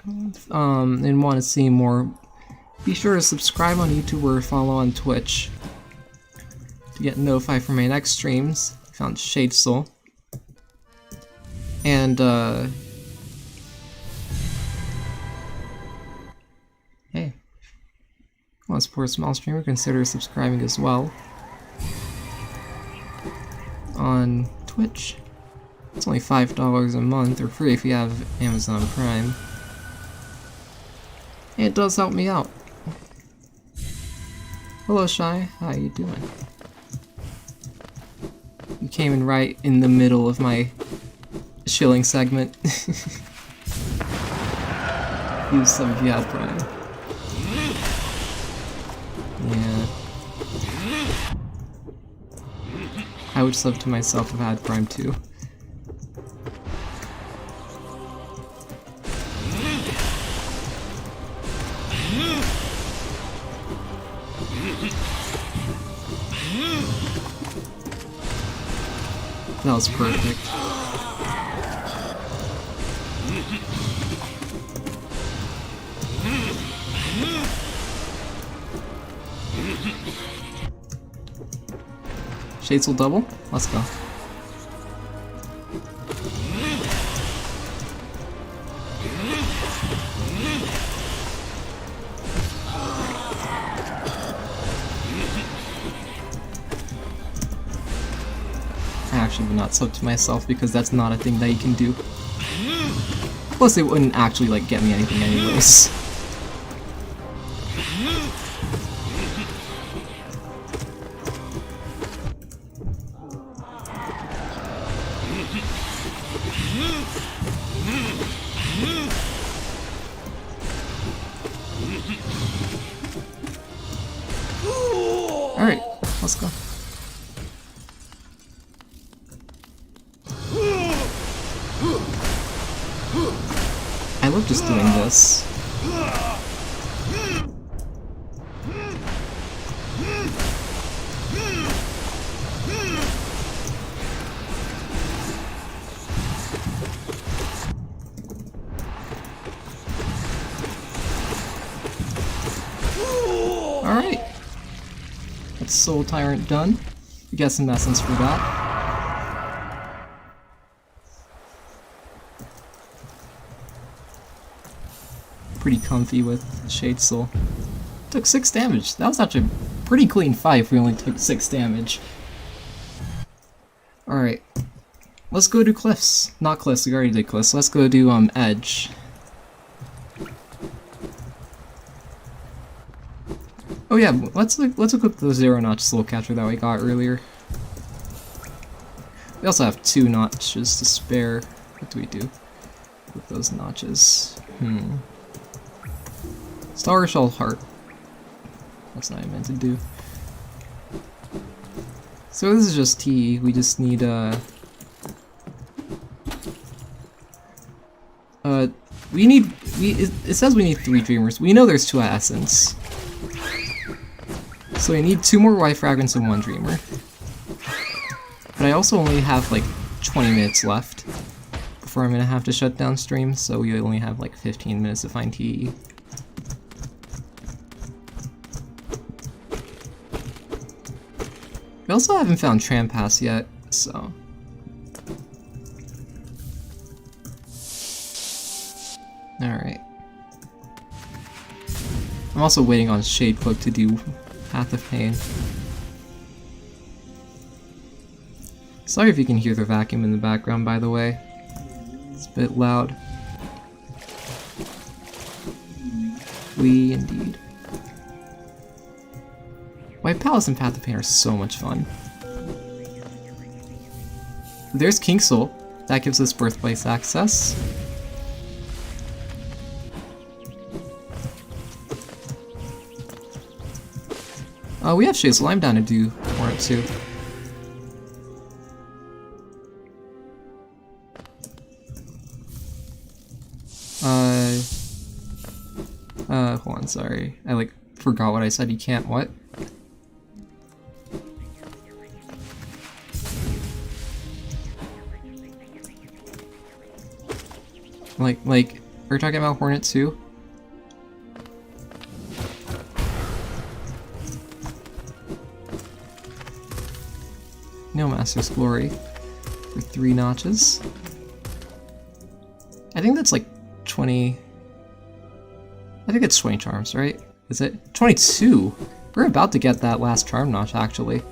and want to see more, be sure to subscribe on YouTube or follow on Twitch to get notified for my next streams. I found Shade Soul. And hey, if you want to support a small streamer, consider subscribing as well on Twitch. It's only $5 a month, or free if you have Amazon Prime. And it does help me out. Hello, Shy. How you doing? You came in right in the middle of my shilling segment. Use some if you had Prime. Yeah. I would sub to myself if I had Prime too. That was perfect. Shades will double? Let's go. I actually would not sub to myself because that's not a thing that you can do. Plus it wouldn't actually like get me anything anyways. Alright, let's go. I love just doing this. Alright. That's Soul Tyrant done. We got some essence for that. Pretty comfy with Shade Soul. Took 6 damage. That was actually a pretty clean fight if we only took 6 damage. Alright. Let's go do cliffs. Not cliffs, we already did cliffs. Let's go do edge. Oh yeah, let's equip the 0-notch slow catcher that we got earlier. We also have 2 notches to spare. What do we do with those notches? Star Shell Heart. That's not what I meant to do. So this is just T. We just need it says we need 3 Dreamers. We know there's 2 at Essence. So we need 2 more White Fragments and 1 Dreamer. But I also only have like 20 minutes left before I'm gonna have to shut down stream, so we only have like 15 minutes to find TE. We also haven't found Trampas yet, so... Alright. I'm also waiting on Shade Cloak to do Path of Pain. Sorry if you can hear the vacuum in the background, by the way. It's a bit loud. We indeed. White Palace and Path of Pain are so much fun. There's King Soul. That gives us Birthplace access. We have Shazel. I'm down to do Hornet too. Hold on, sorry. I like forgot what I said. You can't what? Like, we're talking about Hornet too? No Master's Glory for 3 notches. I think that's like 20... I think it's 20 charms, right? Is it? 22! We're about to get that last charm notch, actually.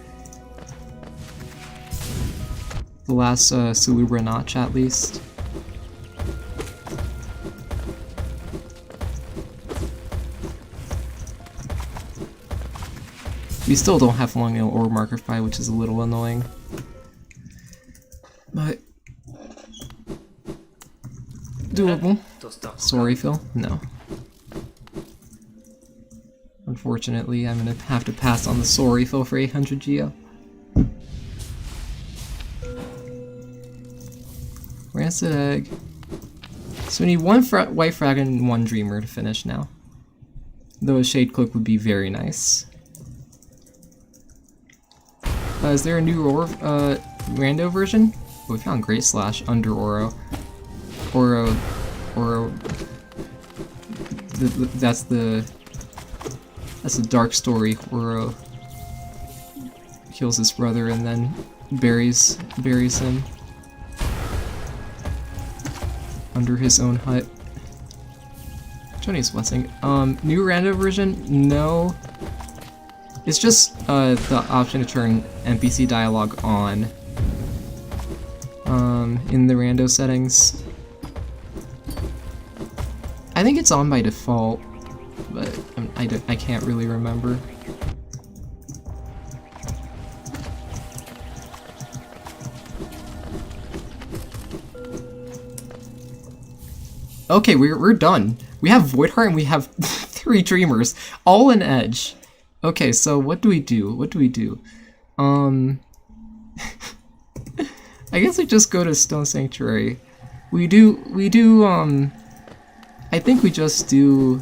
The last Salubra notch, at least. We still don't have Long Nail or Marker Fight, which is a little annoying. But... doable. Sorry, Phil? No. Unfortunately, I'm gonna have to pass on the sorry Phil for 800 Geo. Rancid Egg. So we need 1 White Fragment and 1 Dreamer to finish now. Though a Shade Cloak would be very nice. Is there a new rando version? Oh, we found Great Slash under Oro. Oro... That's the dark story. Oro kills his brother and then buries him under his own hut. Johnny's Blessing. New rando version? No. It's just the option to turn NPC dialogue on in the rando settings. I think it's on by default, but I can't really remember. Okay, we're done. We have Voidheart and we have 3 Dreamers, all in Edge. Okay, so what do we do? I guess we just go to Stone Sanctuary. I think we just do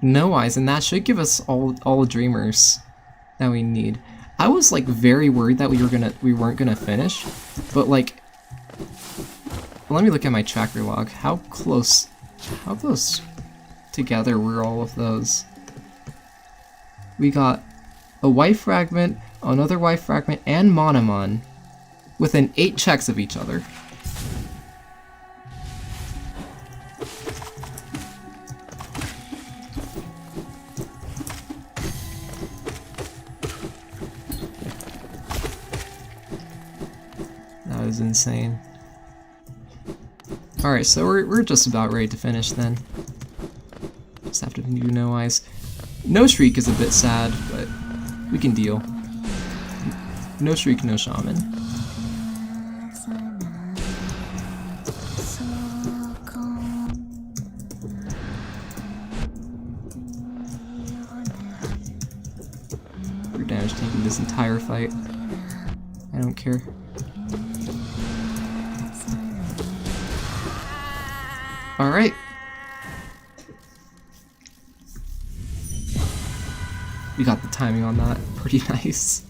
No Eyes, and that should give us all Dreamers that we need. I was like very worried that we weren't gonna finish, but like, let me look at my tracker log. How close together were all of those? We got a White Fragment, another White Fragment, and Monomon within 8 checks of each other. was insane. Alright, so we're just about ready to finish then. Just have to do no eyes. No Shriek is a bit sad, but we can deal. No Shriek, no Shaman. We're damage taking this entire fight. I don't care. Alright. We got the timing on that pretty nice.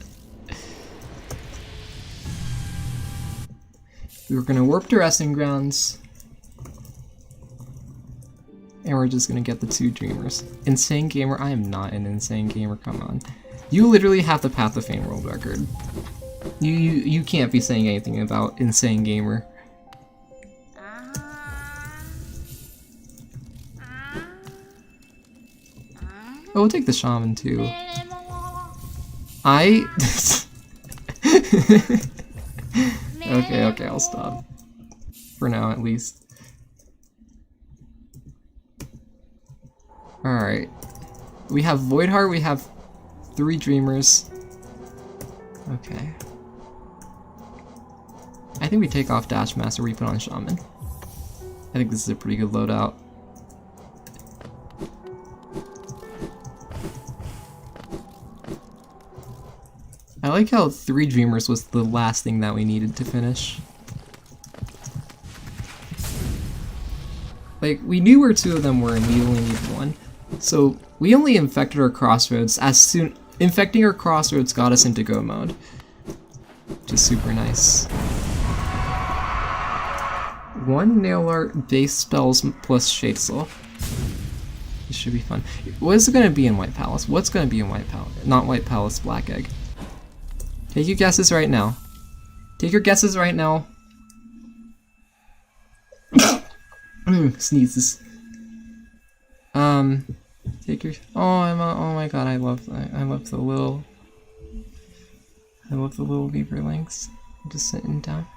We were gonna warp to Resting Grounds. And we're just gonna get the 2 Dreamers. Insane Gamer? I am not an insane gamer, come on. You literally have the Path of Fame world record. You can't be saying anything about Insane Gamer. Oh, we'll take the Shaman too. Okay, I'll stop. For now, at least. Alright. We have Voidheart, we have 3 Dreamers. Okay. I think we take off Dash Master, we put on Shaman. I think this is a pretty good loadout. I like how 3 Dreamers was the last thing that we needed to finish. Like, we knew where 2 of them were and we only needed 1. So, we only infected our crossroads as soon... Infecting our crossroads got us into go mode. Which is super nice. 1 Nail Art, base spells plus Shade Soul. This should be fun. What is it gonna be in White Palace? What's gonna be in White Palace? Not White Palace, Black Egg. Take your guesses right now. Take your guesses right now. Sneezes. Take your. Oh my god! I love the little beaver links. I'm just sitting down.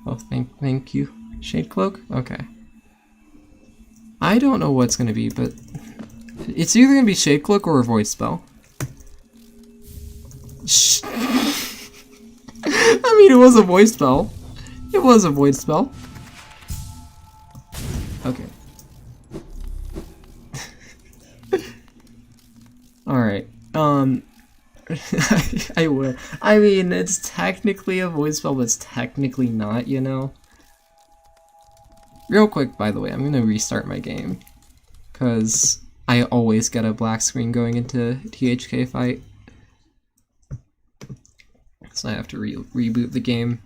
Oh, thank you. Shade Cloak. Okay. I don't know what's gonna be, but it's either gonna be Shade Cloak or a Void Spell. I mean, it was a Void Spell. It was a Void Spell. Okay. Alright, I would. I mean, it's technically a Void Spell, but it's technically not, you know? Real quick, by the way, I'm gonna restart my game. Because I always get a black screen going into THK fight. So I have to reboot the game.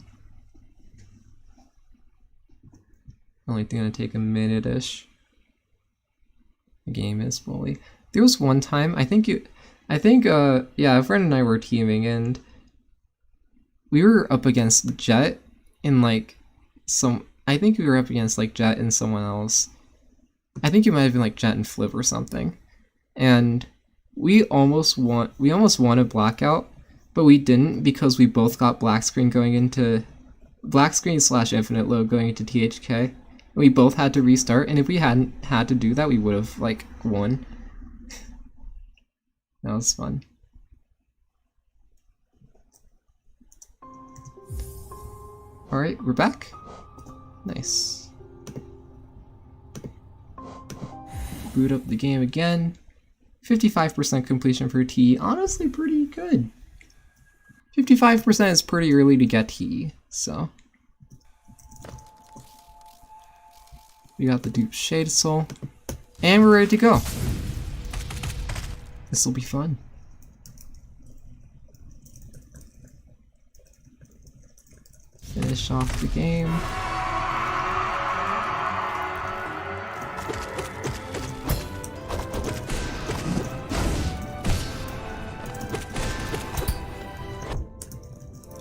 Only gonna take a minute-ish. The game is fully. There was one time, yeah, a friend and I were teaming and we were up against Jet and like I think we were up against like Jet and someone else. I think it might have been like Jet and Flip or something. And we almost won a blackout, but we didn't because we both got black screen / infinite load going into THK. We both had to restart, and if we hadn't had to do that, we would have like won. That was fun. Alright, we're back. Nice. Boot up the game again. 55% completion for T. Honestly, pretty good. 55% is pretty early to get T, so. We got the dupe Shade Soul. And we're ready to go. This will be fun. Finish off the game.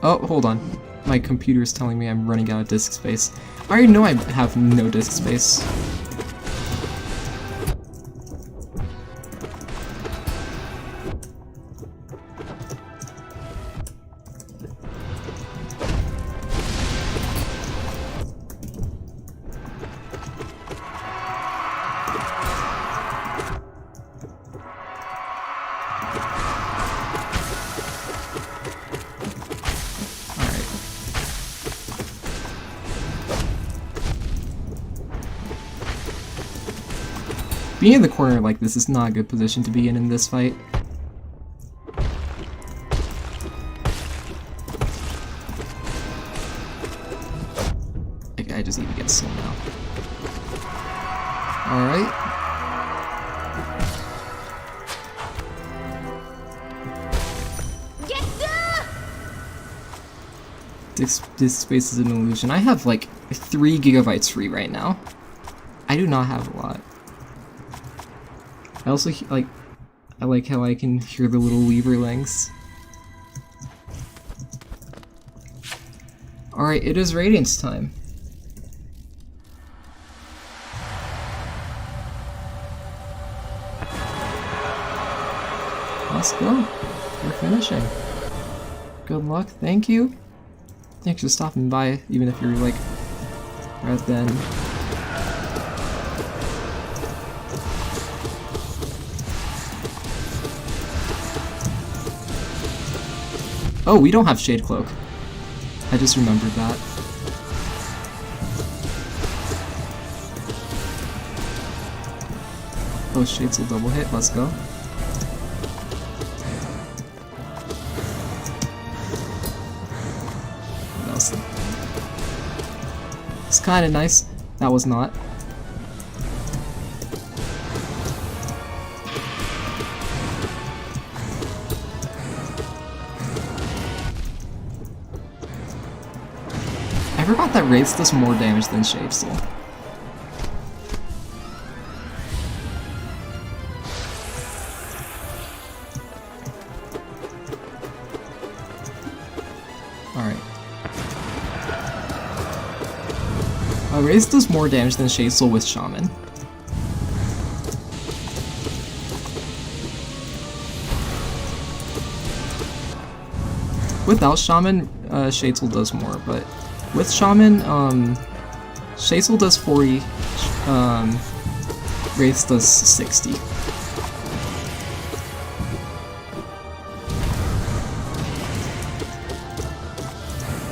Oh, hold on. My computer is telling me I'm running out of disk space. I already know I have no disk space. Being in the corner like this is not a good position to be in this fight. I just need to get soul now. Alright. This space is an illusion. I have like 3 gigabytes free right now. I do not have a lot. I also I like how I can hear the little Weaverlings. Alright, it is Radiance time. Let's go. We're finishing. Good luck. Thank you. Thanks for stopping by, even if you're like right then. Oh, we don't have Shade Cloak. I just remembered that. Oh, Shades will double hit. Let's go. It's kind of nice. That was not. I forgot that Wraith does more damage than Shade Soul. Alright. Wraith does more damage than Shade Soul with Shaman. Without Shaman, Shade Soul does more, but with Shaman, Shade Soul does 40, Wraith does 60.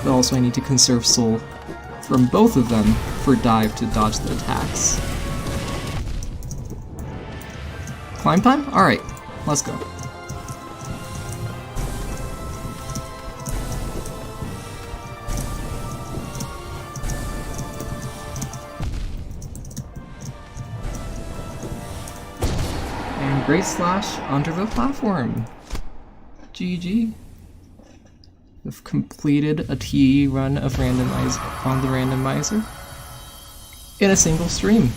But also I need to conserve Soul from both of them for dive to dodge the attacks. Climb time? Alright, let's go. And Great Slash onto the platform. GG. We've completed a TE run of randomizer on the randomizer in a single stream.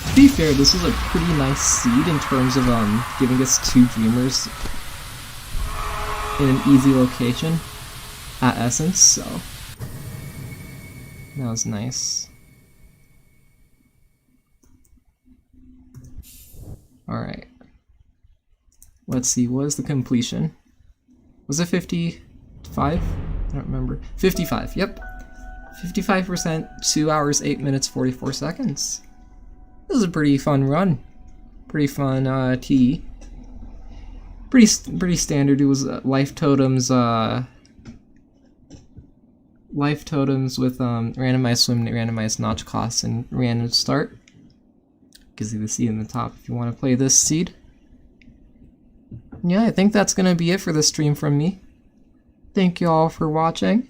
To be fair, this is a pretty nice seed in terms of giving us 2 Dreamers in an easy location at Essence, so that was nice. Alright. Let's see, what is the completion? Was it 55? I don't remember. 55, yep. 55%, 2 hours, 8 minutes, 44 seconds. This is a pretty fun run. Pretty fun TE. Pretty standard. It was life totems with randomized swim, randomized notch costs, and random start. Gives you the seed in the top if you want to play this seed. Yeah, I think that's going to be it for this stream from me. Thank you all for watching.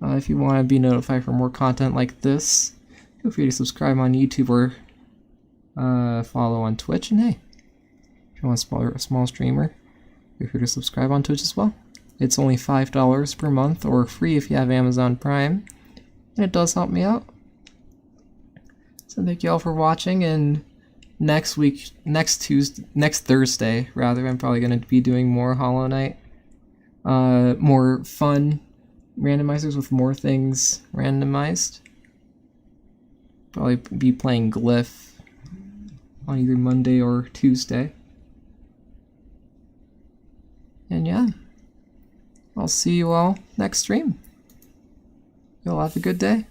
If you want to be notified for more content like this, feel free to subscribe on YouTube or follow on Twitch. And hey, if you want a small streamer, feel free to subscribe on Twitch as well. It's only $5 per month or free if you have Amazon Prime. And it does help me out. So thank you all for watching, and next Thursday, rather, I'm probably going to be doing more Hollow Knight. More fun randomizers with more things randomized. Probably be playing Glyph on either Monday or Tuesday. And yeah, I'll see you all next stream. Y'all have a good day.